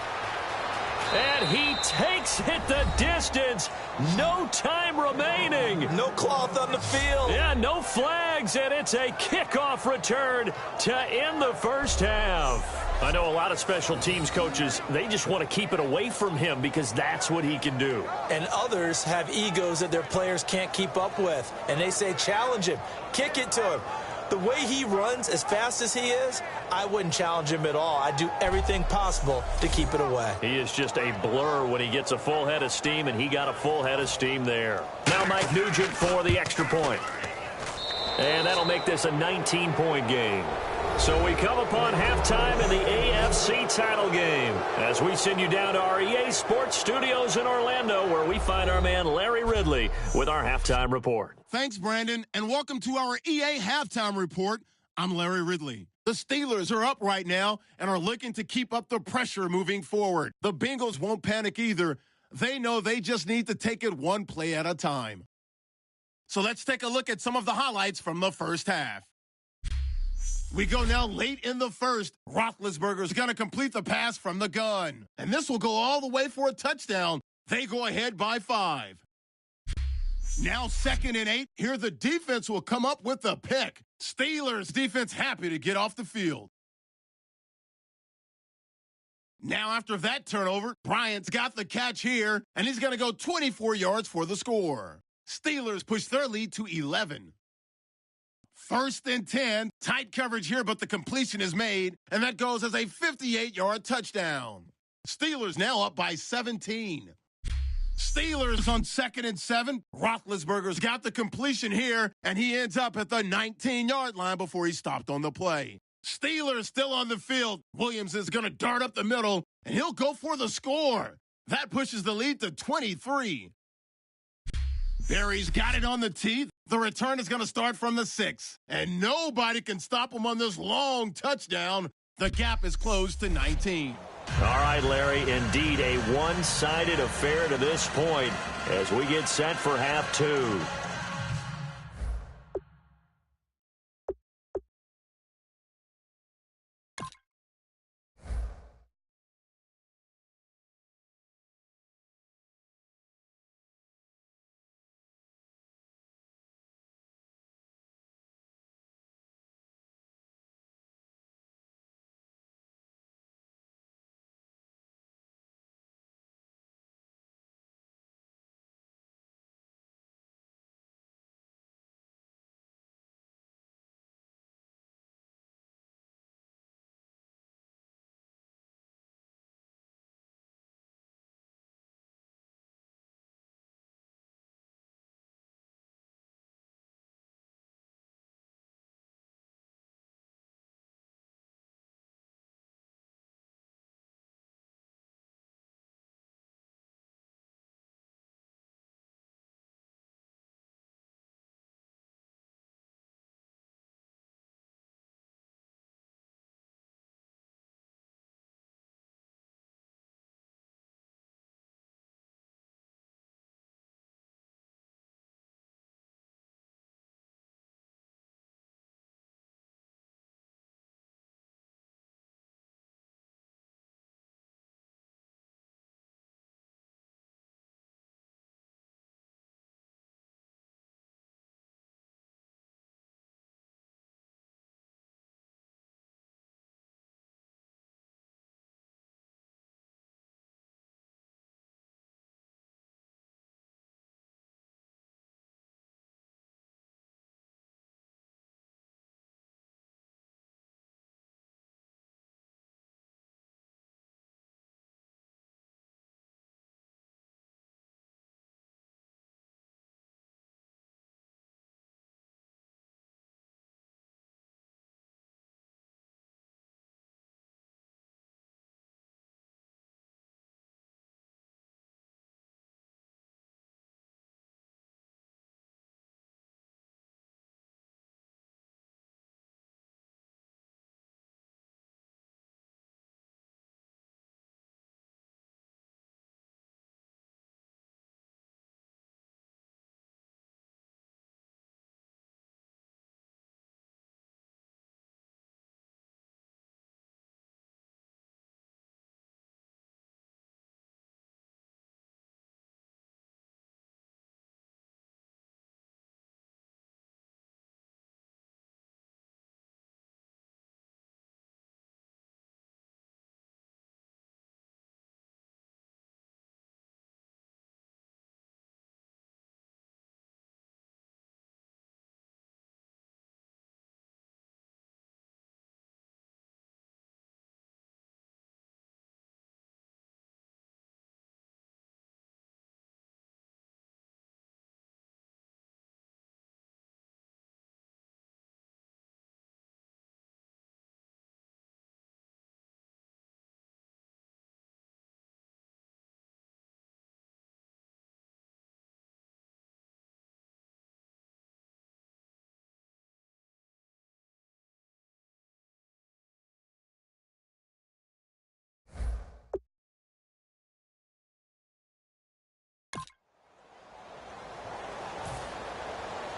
And he takes it the distance. No time remaining. No cloth on the field. Yeah, no flags, and it's a kickoff return to end the first half. I know a lot of special teams coaches, they just want to keep it away from him because that's what he can do. And others have egos that their players can't keep up with. And they say, challenge him. Kick it to him. The way he runs as fast as he is, I wouldn't challenge him at all. I'd do everything possible to keep it away. He is just a blur when he gets a full head of steam, and he got a full head of steam there. Now Mike Nugent for the extra point. And that'll make this a 19-point game. So we come upon halftime in the AFC title game as we send you down to our EA Sports Studios in Orlando, where we find our man Larry Ridley with our halftime report. Thanks, Brandon, and welcome to our EA Halftime Report. I'm Larry Ridley. The Steelers are up right now and are looking to keep up the pressure moving forward. The Bengals won't panic either. They know they just need to take it one play at a time. So let's take a look at some of the highlights from the first half. We go now late in the first. Roethlisberger is going to complete the pass from the gun. And this will go all the way for a touchdown. They go ahead by 5. Now 2nd and 8. Here the defense will come up with the pick. Steelers defense happy to get off the field. Now after that turnover, Bryant's got the catch here, and he's going to go 24 yards for the score. Steelers push their lead to 11. 1st and 10, tight coverage here, but the completion is made, and that goes as a 58-yard touchdown. Steelers now up by 17. Steelers on 2nd and 7. Roethlisberger's got the completion here, and he ends up at the 19-yard line before he stopped on the play. Steelers still on the field. Williams is going to dart up the middle, and he'll go for the score. That pushes the lead to 23. Barry's got it on the teeth. The return is going to start from the 6. And nobody can stop him on this long touchdown. The gap is closed to 19. All right, Larry, indeed a one-sided affair to this point as we get set for half 2.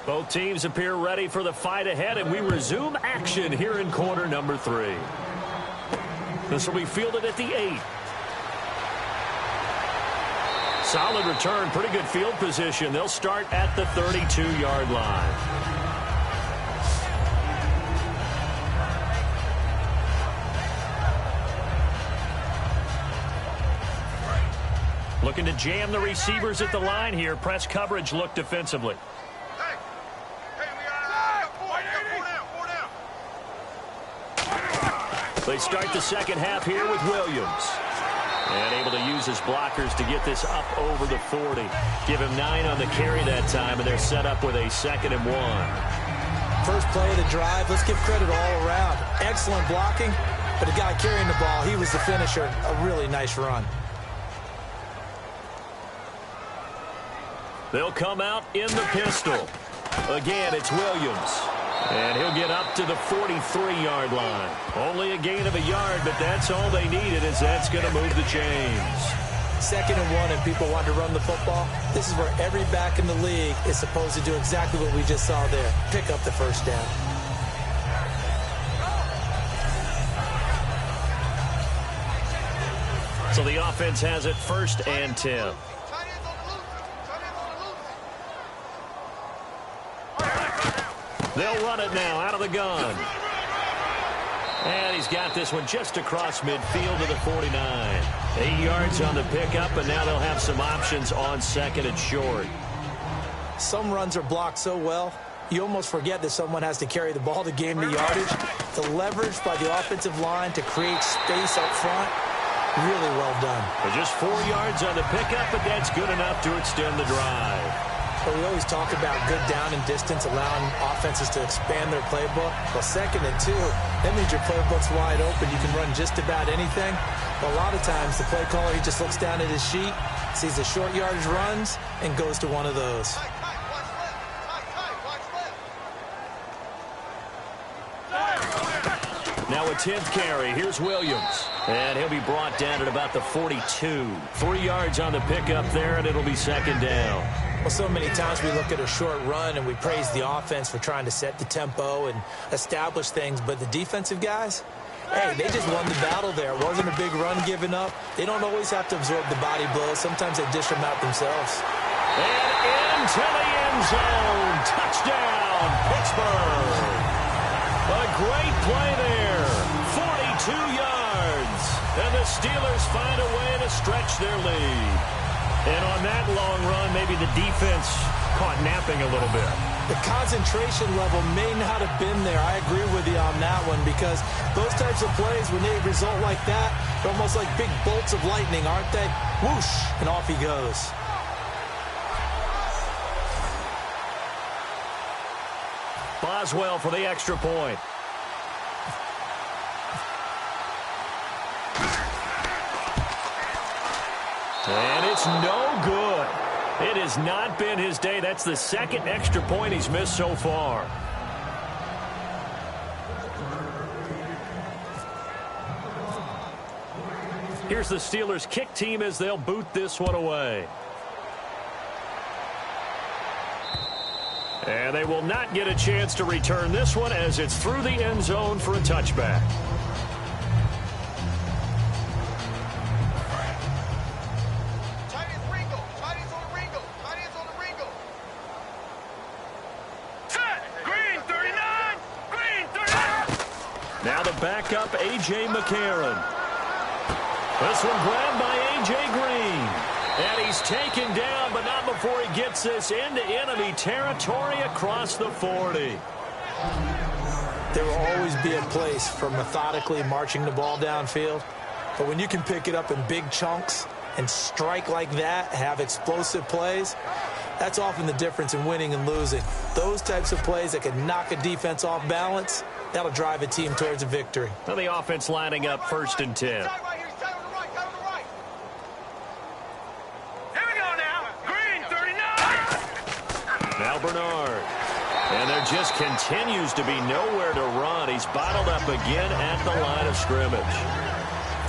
Both teams appear ready for the fight ahead, and we resume action here in quarter number 3. This will be fielded at the 8. Solid return, pretty good field position. They'll start at the 32-yard line. Looking to jam the receivers at the line here. Press coverage look defensively. They start the second half here with Williams. And able to use his blockers to get this up over the 40. Give him 9 on the carry that time, and they're set up with a 2nd and 1. First play of the drive, let's give credit all around. Excellent blocking, but the guy carrying the ball, he was the finisher. A really nice run. They'll come out in the pistol. Again, it's Williams. And he'll get up to the 43-yard line. Only a gain of a yard, but that's all they needed, as that's going to move the chains. 2nd and 1, and people want to run the football. This is where every back in the league is supposed to do exactly what we just saw there. Pick up the first down. So the offense has it 1st and 10. They'll run it now out of the gun. And he's got this one just across midfield to the 49. 8 yards on the pickup, and now they'll have some options on 2nd and short. Some runs are blocked so well, you almost forget that someone has to carry the ball to gain the yardage. The leverage by the offensive line to create space up front, really well done. But just 4 yards on the pickup, but that's good enough to extend the drive. But we always talk about good down and distance, allowing offenses to expand their playbook. Well, 2nd and 2, that means your playbook's wide open. You can run just about anything. But a lot of times, the play caller, he just looks down at his sheet, sees the short yardage runs, and goes to one of those. Now a 10th carry. Here's Williams. And he'll be brought down at about the 42. 3 yards on the pickup there, and it'll be 2nd down. Well, so many times we look at a short run and we praise the offense for trying to set the tempo and establish things. But the defensive guys, hey, they just won the battle there. It wasn't a big run given up. They don't always have to absorb the body blows. Sometimes they dish them out themselves. And into the end zone. Touchdown, Pittsburgh. A great play there. 42 yards. And the Steelers find a way to stretch their lead. And on that long run, maybe the defense caught napping a little bit. The concentration level may not have been there. I agree with you on that one, because those types of plays, when they result like that, they're almost like big bolts of lightning, aren't they? Whoosh, and off he goes. Boswell for the extra point. And it's no good. It has not been his day. That's the 2nd extra point he's missed so far. Here's the Steelers' kick team as they'll boot this one away. And they will not get a chance to return this one, as it's through the end zone for a touchback. Now the backup, A.J. McCarron. This one grabbed by A.J. Green. And he's taken down, but not before he gets this into enemy territory across the 40. There will always be a place for methodically marching the ball downfield. But when you can pick it up in big chunks and strike like that, have explosive plays, that's often the difference in winning and losing. Those types of plays that can knock a defense off balance, that'll drive a team towards a victory. Now the offense lining up 1st and 10. Now Bernard. And there just continues to be nowhere to run. He's bottled up again at the line of scrimmage.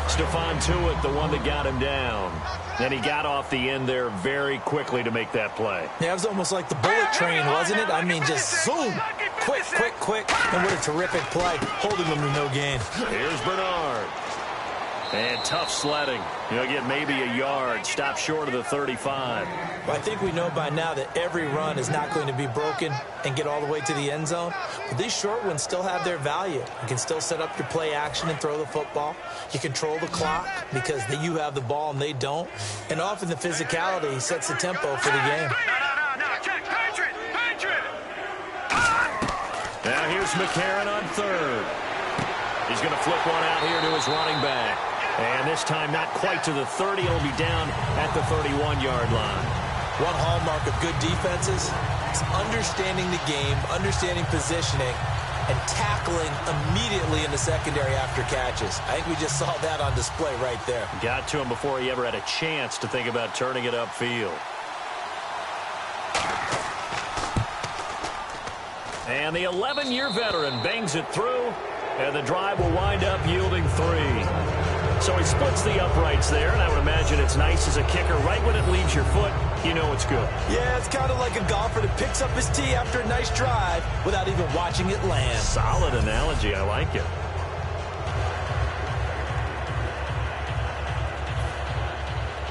Stephon Tuitt, the one that got him down. And he got off the end there very quickly to make that play. Yeah, it was almost like the bullet train, wasn't it? I mean, just zoom. Quick, quick, quick. And what a terrific play. Holding them to no gain. Here's Bernard. And tough sledding. He'll get maybe a yard. Stop short of the 35. Well, I think we know by now that every run is not going to be broken and get all the way to the end zone. But these short ones still have their value. You can still set up your play action and throw the football. You control the clock because you have the ball and they don't. And often the physicality sets the tempo for the game. Now here's McCarron on third. He's going to flip one out here to his running back. And this time not quite to the 30. It'll be down at the 31-yard line. One hallmark of good defenses is understanding the game, understanding positioning, and tackling immediately in the secondary after catches. I think we just saw that on display right there. Got to him before he ever had a chance to think about turning it upfield. And the 11-year veteran bangs it through, and the drive will wind up yielding 3. So he splits the uprights there, and I would imagine it's nice as a kicker. Right when it leaves your foot, you know it's good. Yeah, it's kind of like a golfer that picks up his tee after a nice drive without even watching it land. Solid analogy. I like it.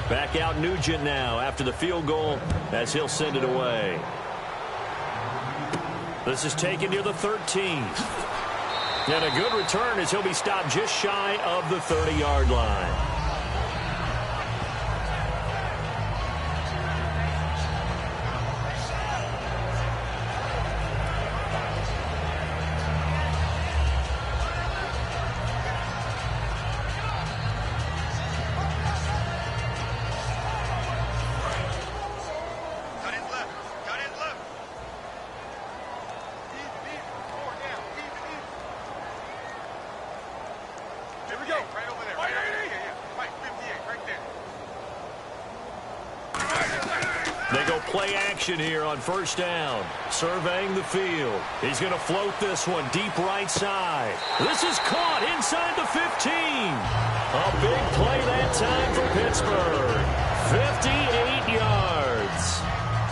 Back out Nugent now after the field goal as he'll send it away. This is taken near the 13th. And a good return as he'll be stopped just shy of the 30-yard line. Here on first down, surveying the field. He's going to float this one deep right side. This is caught inside the 15. A big play that time for Pittsburgh. 58 yards.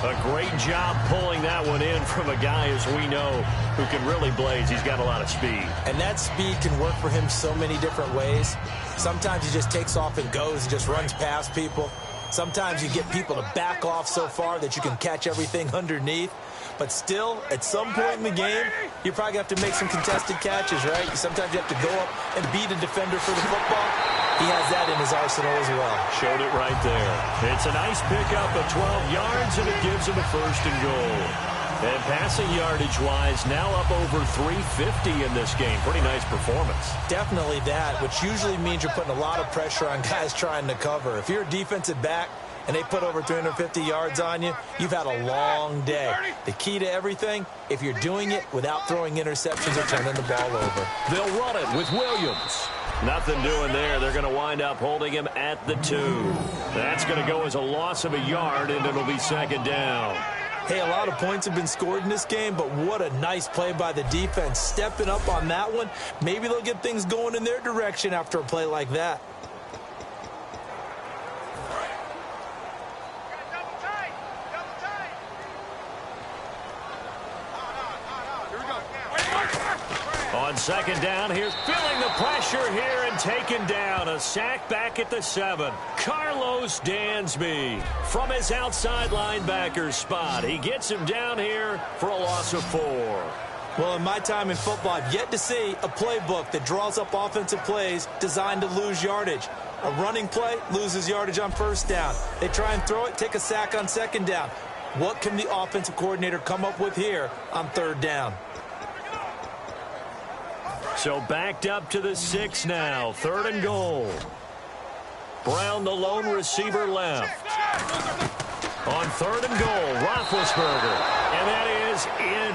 A great job pulling that one in from a guy, as we know, who can really blaze. He's got a lot of speed. And that speed can work for him so many different ways. Sometimes he just takes off and goes and just runs past people. Sometimes you get people to back off so far that you can catch everything underneath. But still, at some point in the game, you probably have to make some contested catches, right? Sometimes you have to go up and beat a defender for the football. He has that in his arsenal as well. Showed it right there. It's a nice pickup of 12 yards, and it gives him a first and goal. And passing yardage-wise, now up over 350 in this game. Pretty nice performance. Definitely that, which usually means you're putting a lot of pressure on guys trying to cover. If you're a defensive back and they put over 350 yards on you, you've had a long day. The key to everything, if you're doing it without throwing interceptions or turning the ball over. They'll run it with Williams. Nothing doing there. They're going to wind up holding him at the 2. That's going to go as a loss of a yard, and it'll be second down. Hey, a lot of points have been scored in this game, but what a nice play by the defense. Stepping up on that one. Maybe they'll get things going in their direction after a play like that. On second down, here's feeling the pressure here and taken down. A sack back at the 7. Carlos Dansby from his outside linebacker spot. He gets him down here for a loss of 4. Well, in my time in football, I've yet to see a playbook that draws up offensive plays designed to lose yardage. A running play loses yardage on first down. They try and throw it, take a sack on second down. What can the offensive coordinator come up with here on third down? So backed up to the 6 now. 3rd and goal. Brown, the lone receiver, left. On 3rd and goal, Roethlisberger. And that is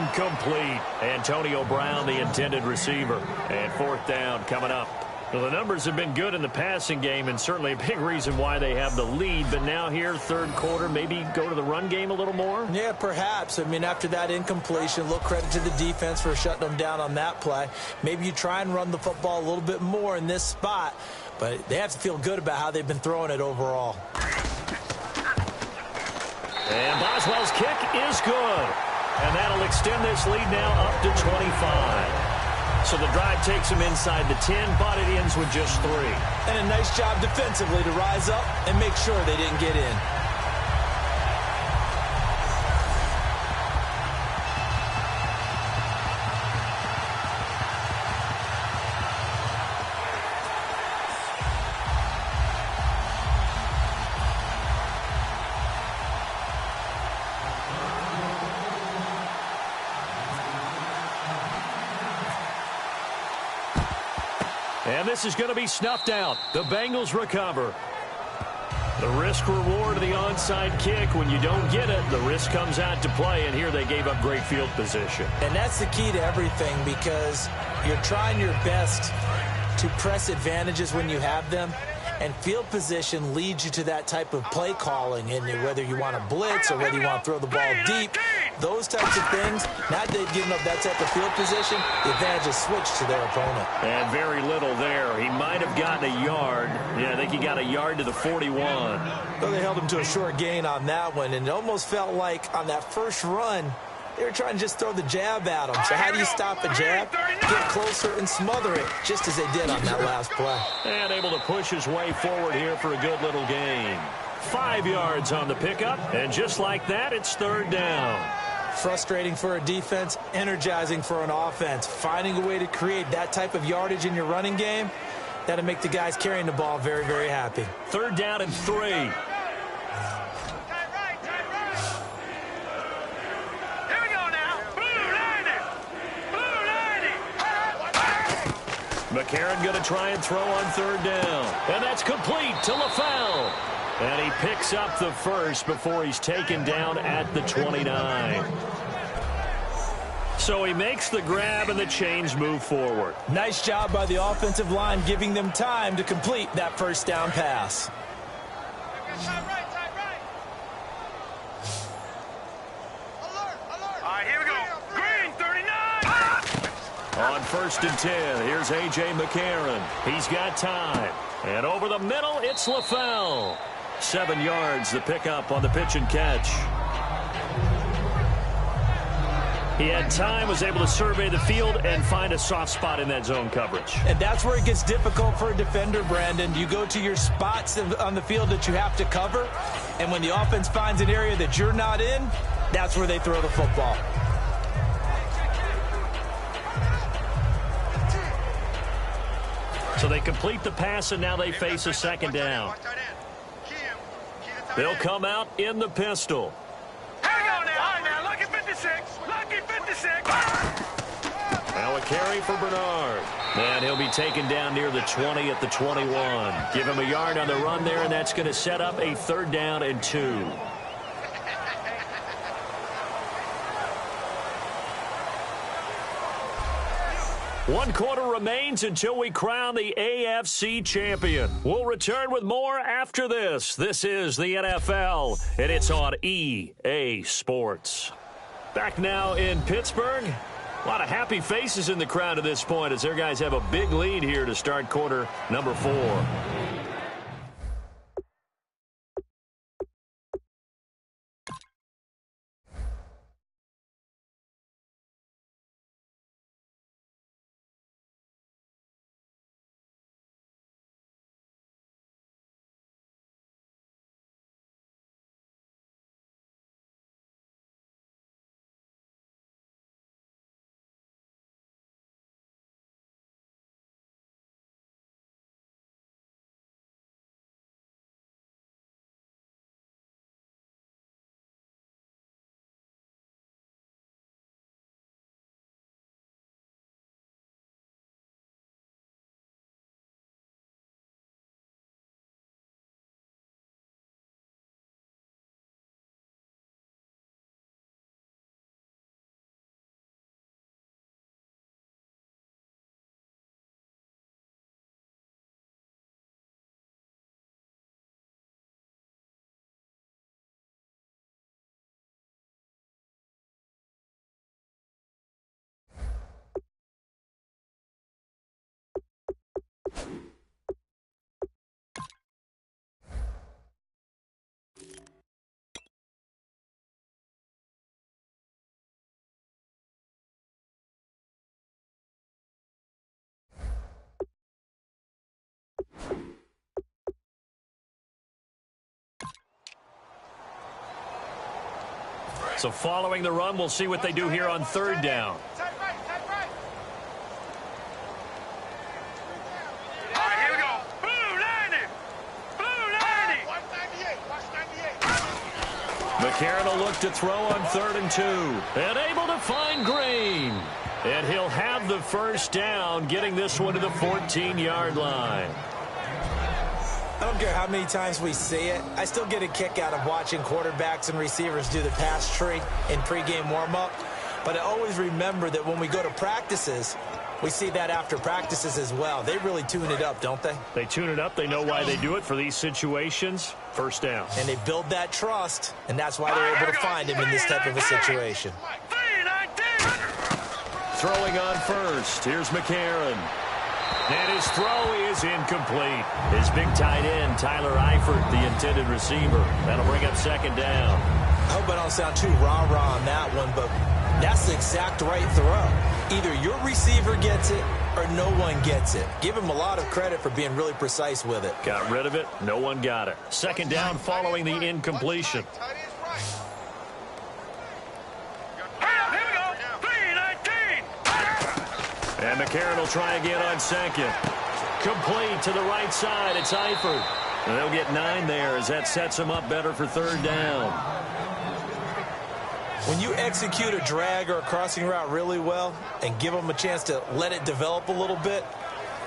incomplete. Antonio Brown, the intended receiver. And 4th down coming up. Well, the numbers have been good in the passing game, and certainly a big reason why they have the lead. But now here, 3rd quarter, maybe go to the run game a little more? Yeah, perhaps. I mean, after that incompletion, a little credit to the defense for shutting them down on that play. Maybe you try and run the football a little bit more in this spot, but they have to feel good about how they've been throwing it overall. And Boswell's kick is good. And that'll extend this lead now up to 25. So the drive takes them inside the 10, but it ends with just 3. And a nice job defensively to rise up and make sure they didn't get in. And this is going to be snuffed out. The Bengals recover. The risk-reward of the onside kick. When you don't get it, the risk comes out to play, and here they gave up great field position. And that's the key to everything, because you're trying your best to press advantages when you have them, and field position leads you to that type of play calling, and whether you want to blitz or whether you want to throw the ball deep, those types of things, now that they've given up that type of field position, the advantage is switched to their opponent. And very little there. He might have gotten a yard. Yeah, I think he got a yard to the 41. Well, they held him to a short gain on that one, and it almost felt like on that first run, they were trying to just throw the jab at him. So how do you stop a jab? Get closer and smother it, just as they did on that last play. And able to push his way forward here for a good little gain. 5 yards on the pickup, and just like that, it's third down. Frustrating for a defense, energizing for an offense. Finding a way to create that type of yardage in your running game, that'll make the guys carrying the ball very, very happy. Third down and 3. Here we go now. Blue 90. McCarron going to try and throw on third down. And that's complete to LaFell. And he picks up the first before he's taken down at the 29. So he makes the grab and the chains move forward. Nice job by the offensive line, giving them time to complete that first down pass. Time right. Alert. All right, here we go. Green 39. On first and 10, here's A.J. McCarron. He's got time. And over the middle, it's LaFell. 7 yards, the pickup on the pitch and catch. He had time, was able to survey the field and find a soft spot in that zone coverage. And that's where it gets difficult for a defender, Brandon. You go to your spots on the field that you have to cover, and when the offense finds an area that you're not in, that's where they throw the football. So they complete the pass, and now they face a second down. They'll come out in the pistol. Here we go now. All right, now, lucky 56. Lucky 56. Now a carry for Bernard. And he'll be taken down near the 20 at the 21. Give him a yard on the run there, and that's going to set up a third down and 2. One quarter remains until we crown the AFC champion. We'll return with more after this. This is the NFL, and it's on EA Sports. Back now in Pittsburgh. A lot of happy faces in the crowd at this point as their guys have a big lead here to start quarter number 4. So following the run, we'll see what they do here on third down. McCarron will look to throw on 3rd and 2. And able to find Green. And he'll have the first down, getting this one to the 14-yard line. I don't care how many times we see it. I still get a kick out of watching quarterbacks and receivers do the pass tree in pregame warm-up. But I always remember that when we go to practices, we see that after practices as well. They really tune it up, don't they? They tune it up. They know why they do it for these situations. First down. And they build that trust, and that's why they're able to find him in this type of a situation. Throwing on first. Here's McCarron. And his throw is incomplete. His big tight end, Tyler Eifert, the intended receiver. That'll bring up second down. I hope I don't sound too rah-rah on that one, but that's the exact right throw. Either your receiver gets it or no one gets it. Give him a lot of credit for being really precise with it. Got rid of it. No one got it. Second down following the incompletion. And McCarron will try again on second. Complete to the right side. It's Eifert. And they'll get 9 there as that sets them up better for third down. When you execute a drag or a crossing route really well and give them a chance to let it develop a little bit,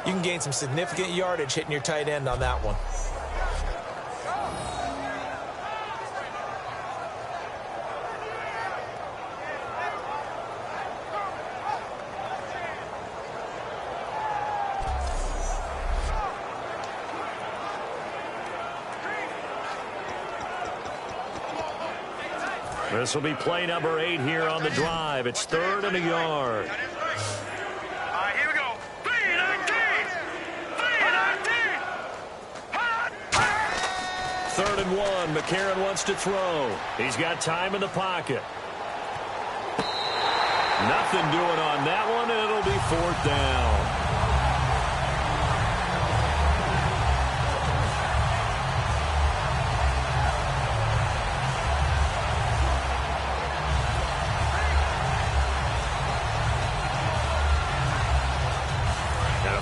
you can gain some significant yardage hitting your tight end on that one. This will be play number 8 here on the drive. It's 3rd and a yard. Here we go. 3rd and 1. McCarron wants to throw. He's got time in the pocket. Nothing doing on that one, and it'll be 4th down.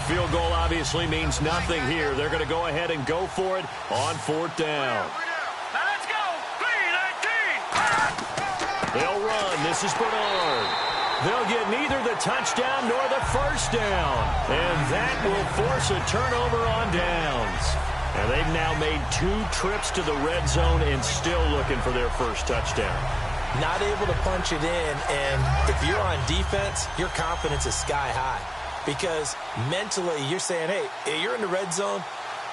Field goal obviously means nothing here. They're going to go ahead and go for it on 4th down. Now let's go. 3-19. They'll run. This is Bernard. They'll get neither the touchdown nor the first down. And that will force a turnover on downs. And they've now made 2 trips to the red zone and still looking for their first touchdown. Not able to punch it in, and if you're on defense, your confidence is sky high. Because mentally, you're saying, hey, you're in the red zone.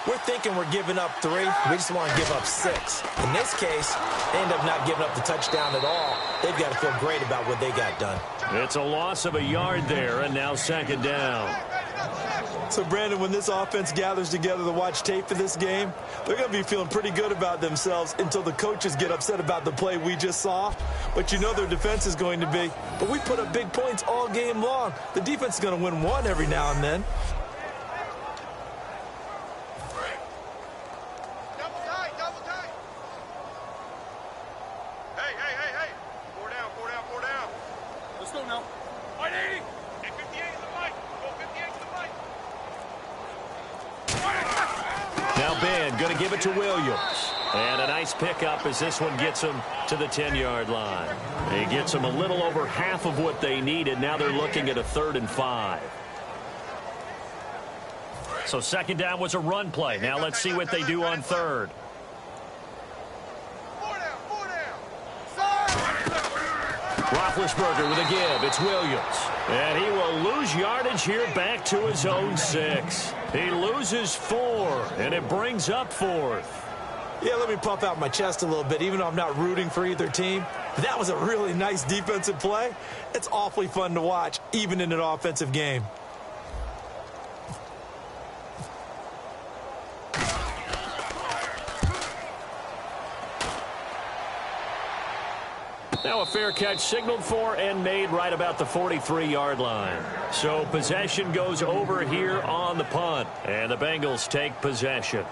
We're thinking we're giving up 3. We just want to give up 6. In this case, they end up not giving up the touchdown at all. They've got to feel great about what they got done. It's a loss of a yard there, and now second down. So, Brandon, when this offense gathers together to watch tape for this game, they're going to be feeling pretty good about themselves until the coaches get upset about the play we just saw. But you know their defense is going to be. But we put up big points all game long. The defense is going to win one every now and then. Double tight. Hey. 4 down. Let's go now. 180. Get 58 in the mic. Go 58 to the mic. Now Ben going to give it to Williams. And a nice pickup as this one gets them to the 10-yard line. He gets them a little over half of what they needed. Now they're looking at a 3rd and 5. So second down was a run play. Now let's see what they do on 3rd. 4 down. Roethlisberger with a give. It's Williams. And he will lose yardage here back to his own 6. He loses 4, and it brings up 4th. Yeah, let me puff out my chest a little bit, even though I'm not rooting for either team. That was a really nice defensive play. It's awfully fun to watch, even in an offensive game. Now a fair catch signaled for and made right about the 43-yard line. So possession goes over here on the punt, and the Bengals take possession.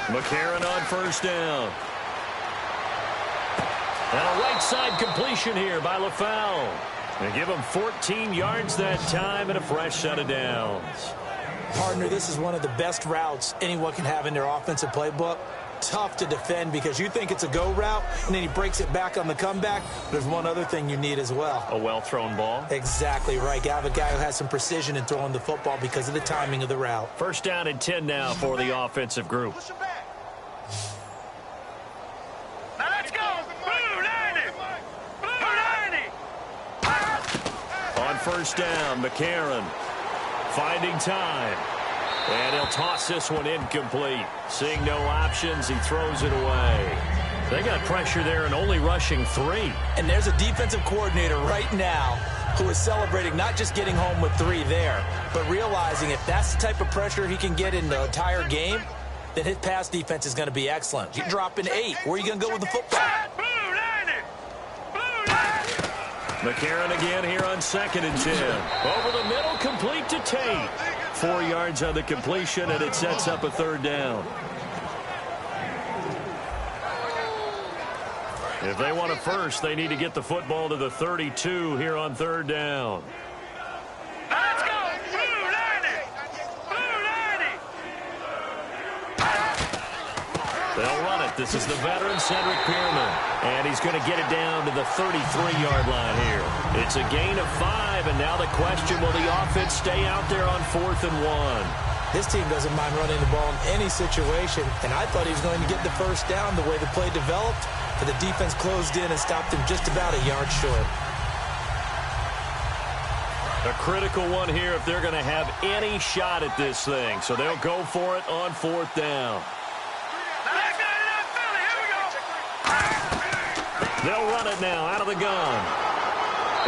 McCarron on first down. And a right side completion here by LaFell. They give him 14 yards that time and a fresh set of downs. Partner, this is one of the best routes anyone can have in their offensive playbook. Tough to defend because you think it's a go route, and then he breaks it back on the comeback. There's one other thing you need as well. A well-thrown ball. Exactly right. You have a guy who has some precision in throwing the football because of the timing of the route. First down and 10 now for the offensive group. Now let's go. Blue 90. Blue 90. On first down, McCarron finding time. And he'll toss this one incomplete. Seeing no options, he throws it away. They got pressure there and only rushing 3. And there's a defensive coordinator right now who is celebrating not just getting home with 3 there, but realizing if that's the type of pressure he can get in the entire game, then his pass defense is going to be excellent. You're dropping 8. Where are you going to go with the football? Blue 90. Blue 90. McCarron again here on 2nd and 10. Over the middle, complete to Tate. 4 yards on the completion, and it sets up a third down. If they want a first, they need to get the football to the 32 here on third down. Now let's go. Blue 90. Blue 90. They'll run it. This is the veteran Cedric Pierman, and he's going to get it down to the 33-yard line here. It's a gain of 5, and now the question, will the offense stay out there on 4th and 1? This team doesn't mind running the ball in any situation, and I thought he was going to get the first down the way the play developed, but the defense closed in and stopped him just about a yard short. A critical one here if they're going to have any shot at this thing, so they'll go for it on 4th down. They'll run it now out of the gun.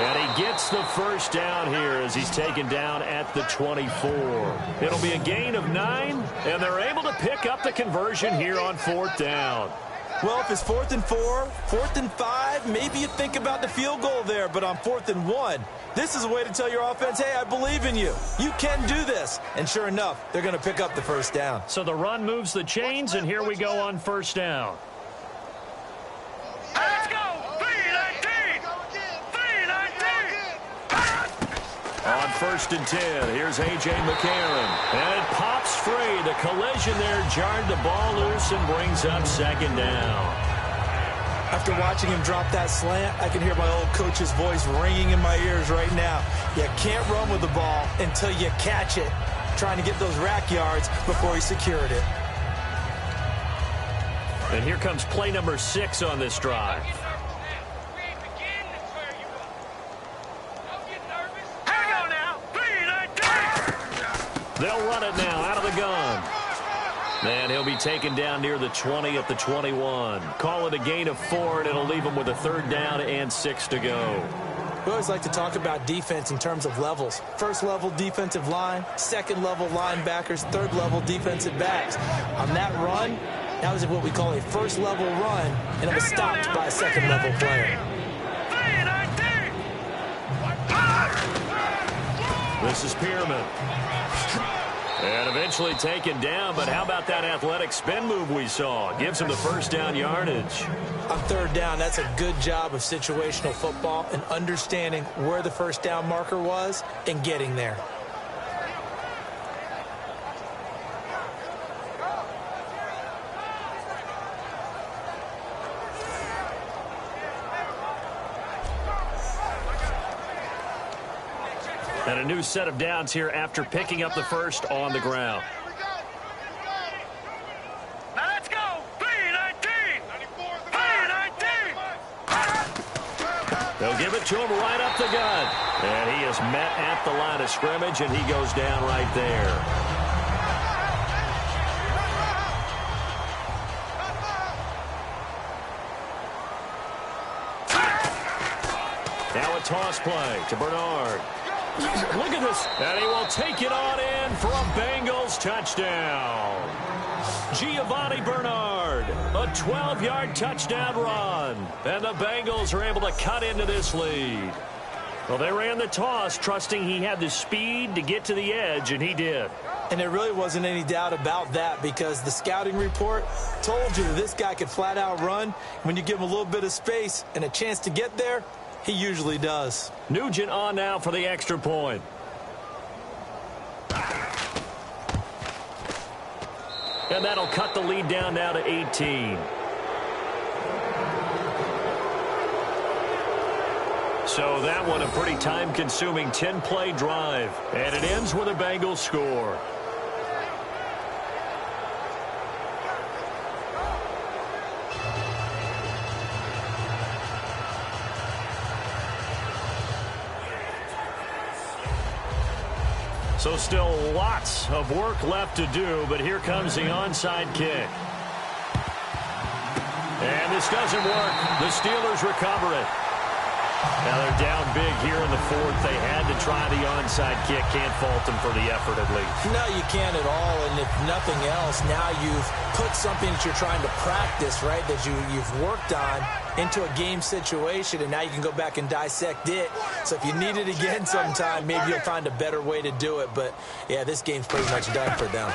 And he gets the first down here as he's taken down at the 24. It'll be a gain of 9, and they're able to pick up the conversion here on 4th down. Well, if it's 4th and 4, 4th and 5, maybe you think about the field goal there, but on 4th and 1, this is a way to tell your offense, hey, I believe in you. You can do this. And sure enough, they're going to pick up the first down. So the run moves the chains, and here we go on first down. Let's go. 319. 319. On 1st and 10, here's A.J. McCarron. And it pops free. The collision there jarred the ball loose and brings up 2nd down. After watching him drop that slant, I can hear my old coach's voice ringing in my ears right now. You can't run with the ball until you catch it. Trying to get those rack yards before he secured it. And here comes play number 6 on this drive. They'll run it now out of the gun. And he'll be taken down near the 20 at the 21. Call it a gain of 4, and it'll leave him with a 3rd down and 6 to go. We always like to talk about defense in terms of levels. 1st level defensive line, 2nd level linebackers, 3rd level defensive backs. On that run, that was what we call a 1st level run, and it was stopped by a 2nd level player. This is Pierman. And eventually taken down, but how about that athletic spin move we saw? Gives him the first down yardage. On 3rd down, that's a good job of situational football and understanding where the first down marker was and getting there. And a new set of downs here after picking up the first on the ground. Now let's go. 319. 319. They'll give it to him right up the gut. And he is met at the line of scrimmage, and he goes down right there. Now a toss play to Bernard. Look at this. And he will take it on in for a Bengals touchdown. Giovanni Bernard, a 12-yard touchdown run. And the Bengals are able to cut into this lead. Well, they ran the toss, trusting he had the speed to get to the edge, and he did. And there really wasn't any doubt about that because the scouting report told you that this guy could flat out run. When you give him a little bit of space and a chance to get there, he usually does. Nugent on now for the extra point. And that'll cut the lead down now to 18. So that one a pretty time-consuming 10-play drive. And it ends with a Bengals score. So still lots of work left to do, but here comes the onside kick. And this doesn't work. The Steelers recover it. Now they're down big here in the fourth. They had to try the onside kick. Can't fault them for the effort at least. No, you can't at all. And if nothing else, now you've put something that you're trying to practice, right, that you've worked on into a game situation, and now you can go back and dissect it. So if you need it again sometime, maybe you'll find a better way to do it. But, yeah, this game's pretty much done for them.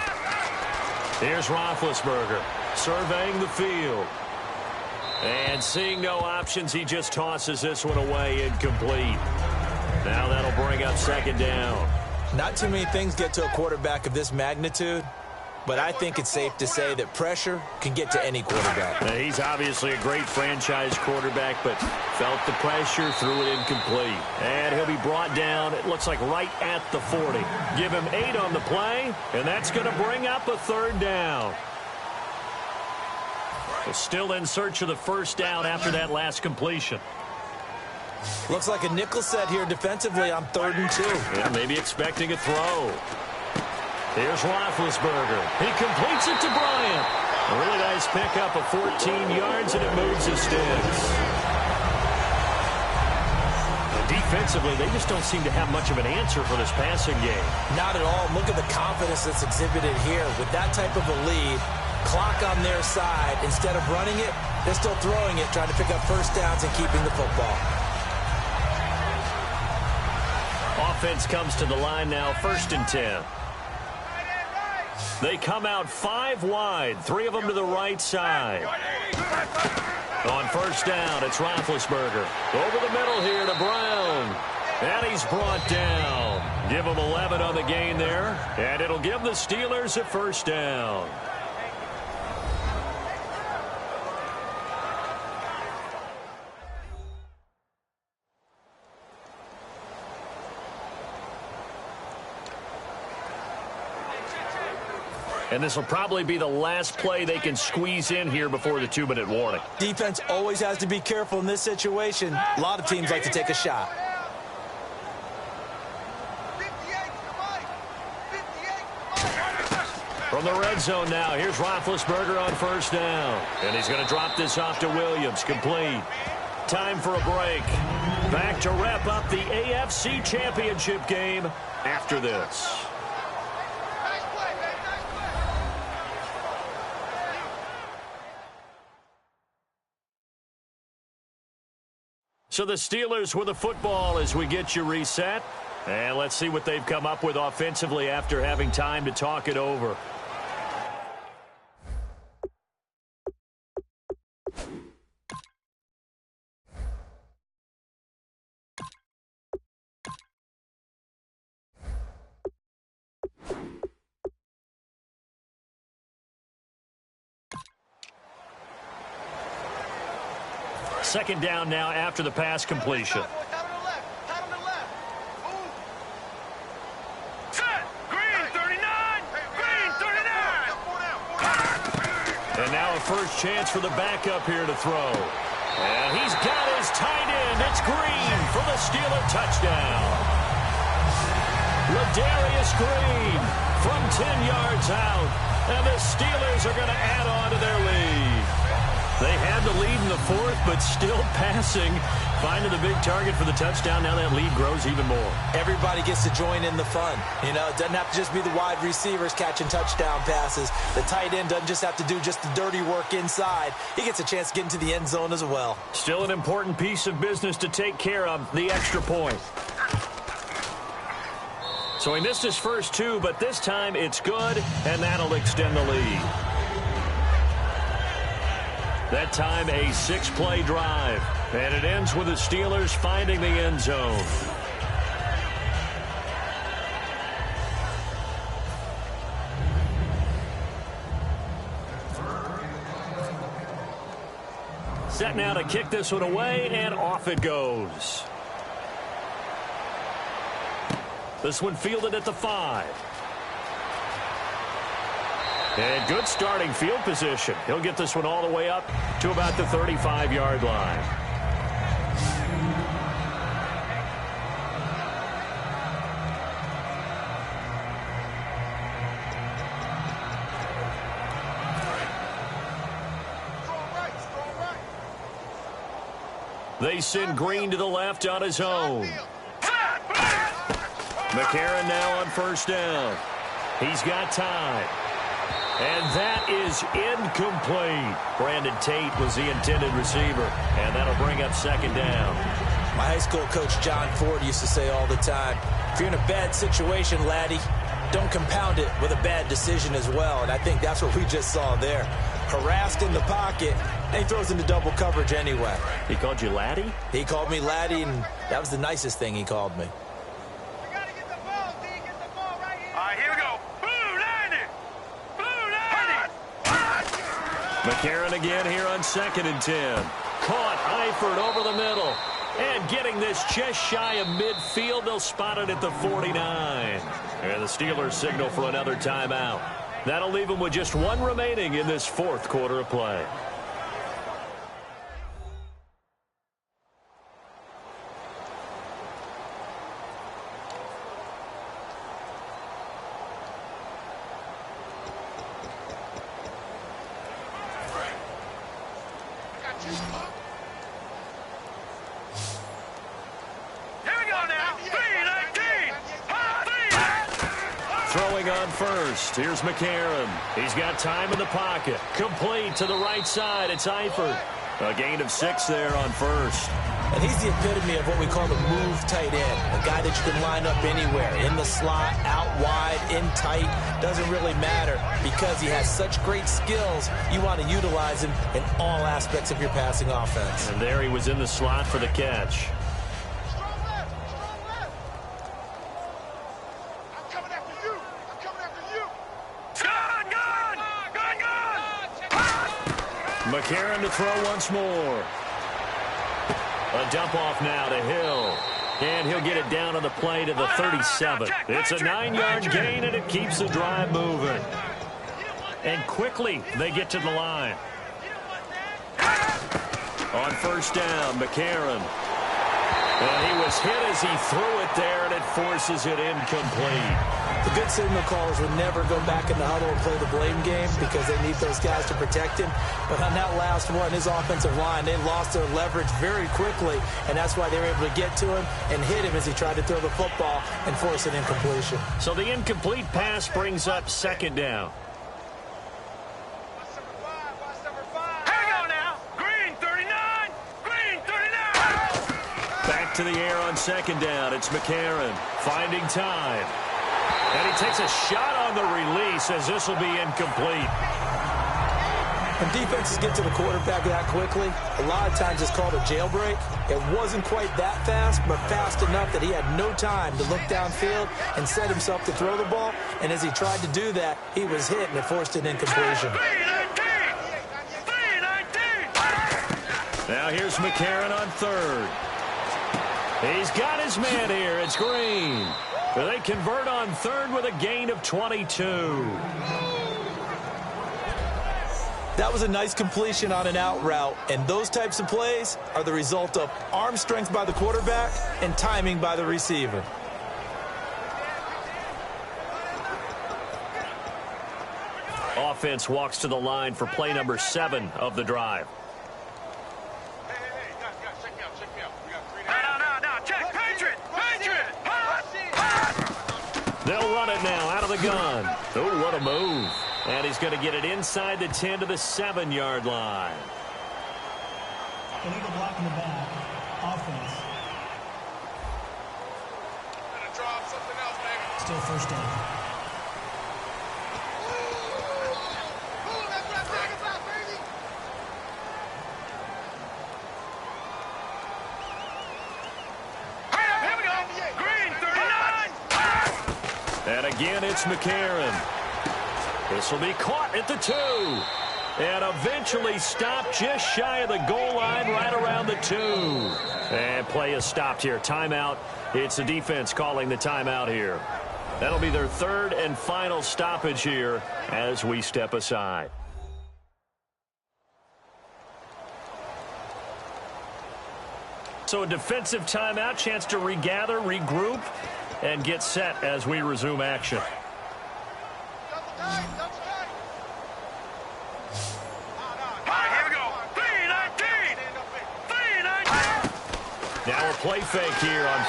Here's Roethlisberger surveying the field. And seeing no options, he just tosses this one away incomplete. Now that'll bring up second down. Not too many things get to a quarterback of this magnitude, but I think it's safe to say that pressure can get to any quarterback. Now, he's obviously a great franchise quarterback, but felt the pressure, threw it incomplete. And he'll be brought down, it looks like right at the 40. Give him 8 on the play, and that's going to bring up a third down. Still in search of the first down after that last completion. Looks like a nickel set here defensively on 3rd and 2. Yeah, maybe expecting a throw. Here's Roethlisberger. He completes it to Bryant. A really nice pickup of 14 yards, and it moves his sticks. Defensively, they just don't seem to have much of an answer for this passing game. Not at all. Look at the confidence that's exhibited here. With that type of a lead, clock on their side, instead of running it, they're still throwing it, trying to pick up first downs and keeping the football. Offense comes to the line now, 1st and 10. They come out 5 wide, 3 of them to the right side. On first down, it's Roethlisberger. Over the middle here to Brown. And he's brought down. Give him 11 on the gain there, and it'll give the Steelers a first down. And this will probably be the last play they can squeeze in here before the 2-minute warning. Defense always has to be careful in this situation. A lot of teams like to take a shot. From the red zone now, here's Roethlisberger on first down. And he's going to drop this off to Williams, complete. Time for a break. Back to wrap up the AFC Championship game after this. So the Steelers with the football as we get you reset. And let's see what they've come up with offensively after having time to talk it over. Second down now after the pass completion. And now a first chance for the backup here to throw. And he's got his tight end. It's Green for the Steeler touchdown. Ladarius Green from 10 yards out. And the Steelers are going to add on to their lead. They had the lead in the fourth, but still passing. Finding the big target for the touchdown. Now that lead grows even more. Everybody gets to join in the fun. You know, it doesn't have to just be the wide receivers catching touchdown passes. The tight end doesn't just have to do just the dirty work inside. He gets a chance to get into the end zone as well. Still an important piece of business to take care of, the extra point. So he missed his first two, but this time it's good, and that'll extend the lead. That time a 6-play drive, and it ends with the Steelers finding the end zone. Set now to kick this one away, and off it goes. This one fielded at the 5. And good starting field position. He'll get this one all the way up to about the 35-yard line. They send Green to the left on his own. McCarron now on first down. He's got time. And that is incomplete. Brandon Tate was the intended receiver, and that'll bring up second down. My high school coach John Ford used to say all the time, if you're in a bad situation, laddie, don't compound it with a bad decision as well. And I think that's what we just saw there. Harassed in the pocket, and he throws into double coverage anyway. He called you laddie? He called me laddie, and that was the nicest thing he called me. McCarron again here on 2nd and 10. Caught Eifert over the middle. And getting this just shy of midfield, they'll spot it at the 49. And the Steelers signal for another timeout. That'll leave them with just one remaining in this 4th quarter of play. Throwing on first. Here's McCarron. He's got time in the pocket. Complete to the right side. It's Eifert. A gain of 6 there on first. And he's the epitome of what we call the move tight end. A guy that you can line up anywhere. In the slot, out wide, in tight. Doesn't really matter because he has such great skills. You want to utilize him in all aspects of your passing offense. And there he was in the slot for the catch. McCarron to throw once more. A dump off now to Hill. And he'll get it down on the play to the 37. It's a 9-yard gain, and it keeps the drive moving. And quickly they get to the line. On first down, McCarron. And he was hit as he threw it there, and it forces it incomplete. The good signal callers would never go back in the huddle and play the blame game because they need those guys to protect him. But on that last one, his offensive line, they lost their leverage very quickly, and that's why they were able to get to him and hit him as he tried to throw the football and force an incompletion. So the incomplete pass brings up second down. Back to the air on second down. It's McCarron finding time. And he takes a shot on the release as this will be incomplete. When defenses get to the quarterback that quickly, a lot of times it's called a jailbreak. It wasn't quite that fast, but fast enough that he had no time to look downfield and set himself to throw the ball. And as he tried to do that, he was hit and it forced an incompletion. Now here's McCarron on third. He's got his man here. It's Green. They convert on third with a gain of 22. That was a nice completion on an out route, and those types of plays are the result of arm strength by the quarterback and timing by the receiver. Offense walks to the line for play number 7 of the drive. They'll run it now out of the gun. Oh, what a move. And he's going to get it inside the 10 to the 7-yard line. Illegal block in the back. Offense. Still first down. And again, it's McCarron. This will be caught at the 2. And eventually stopped just shy of the goal line right around the 2. And play is stopped here. Timeout. It's the defense calling the timeout here. That'll be their third and final stoppage here as we step aside. So a defensive timeout, chance to regather, regroup, and get set as we resume action. Now a play fake here, and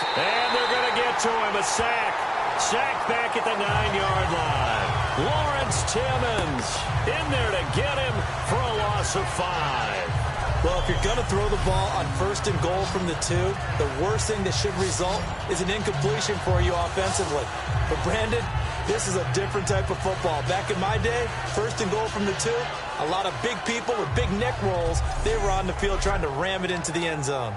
they're going to get to him. A sack. Sack back at the 9-yard line. Lawrence Timmons in there to get him for a loss of 5. Well, if you're going to throw the ball on 1st and goal from the 2, the worst thing that should result is an incompletion for you offensively. But, Brandon, this is a different type of football. Back in my day, 1st and goal from the 2, a lot of big people with big neck rolls, they were on the field trying to ram it into the end zone.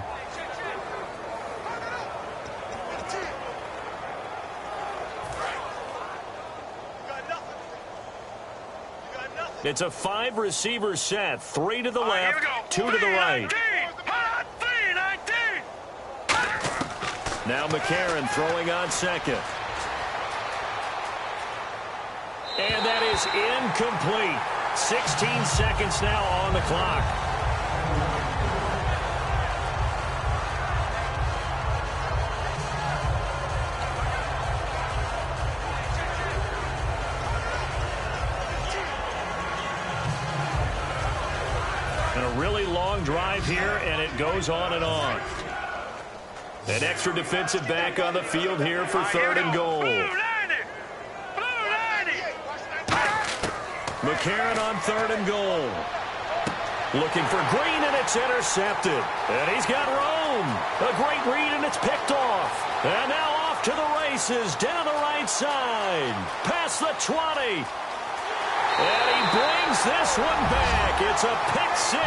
It's a 5-receiver set. 3 to the left, 2 to the right. Now McCarron throwing on 2nd. And that is incomplete. 16 seconds now on the clock. Really long drive here, and it goes on and on. An extra defensive back on the field here for 3rd and goal. McCarron on 3rd and goal. Looking for Green, and it's intercepted. And he's got Rome. A great read, and it's picked off. And now off to the races down the right side. Past the 20. And he brings this one back. It's a pick 6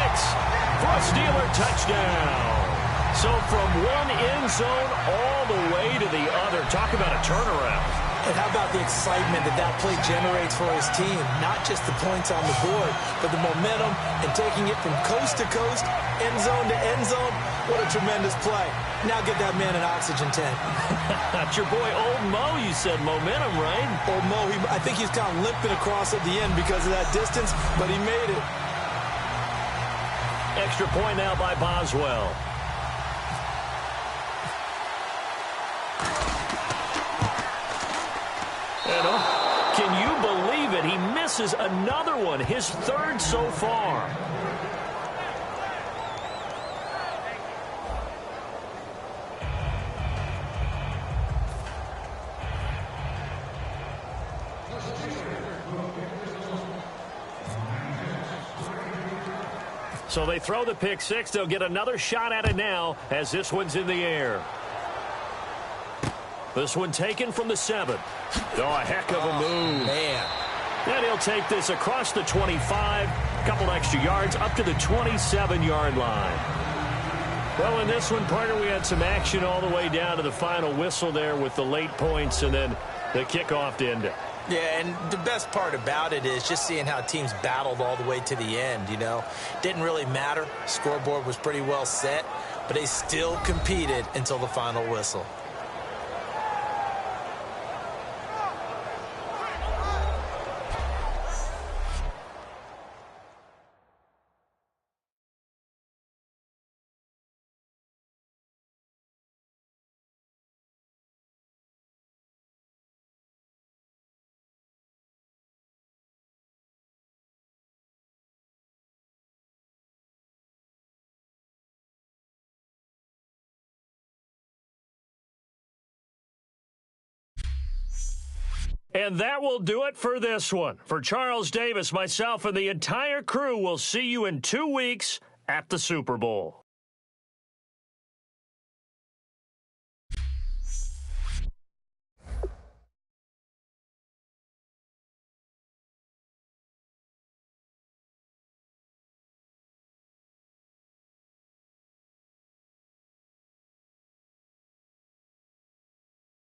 for a Steeler touchdown. So from one end zone all the way to the other. Talk about a turnaround. And how about the excitement that that play generates for his team? Not just the points on the board, but the momentum and taking it from coast to coast, end zone to end zone. What a tremendous play. Now get that man an oxygen tank. That's your boy Old Mo. You said momentum, right? Old Mo, I think he's kind of limping across at the end because of that distance, but he made it. Extra point now by Boswell. And can you believe it? He misses another one, his 3rd so far. So they throw the pick 6. They'll get another shot at it now as this one's in the air. This one taken from the 7. Oh, a heck of a move. Man. And he'll take this across the 25, a couple extra yards, up to the 27-yard line. Well, in this one, partner, we had some action all the way down to the final whistle there with the late points and then the kickoff to end it. Yeah, and the best part about it is just seeing how teams battled all the way to the end, you know. Didn't really matter. Scoreboard was pretty well set, but they still competed until the final whistle. And that will do it for this one. For Charles Davis, myself, and the entire crew, we'll see you in 2 weeks at the Super Bowl.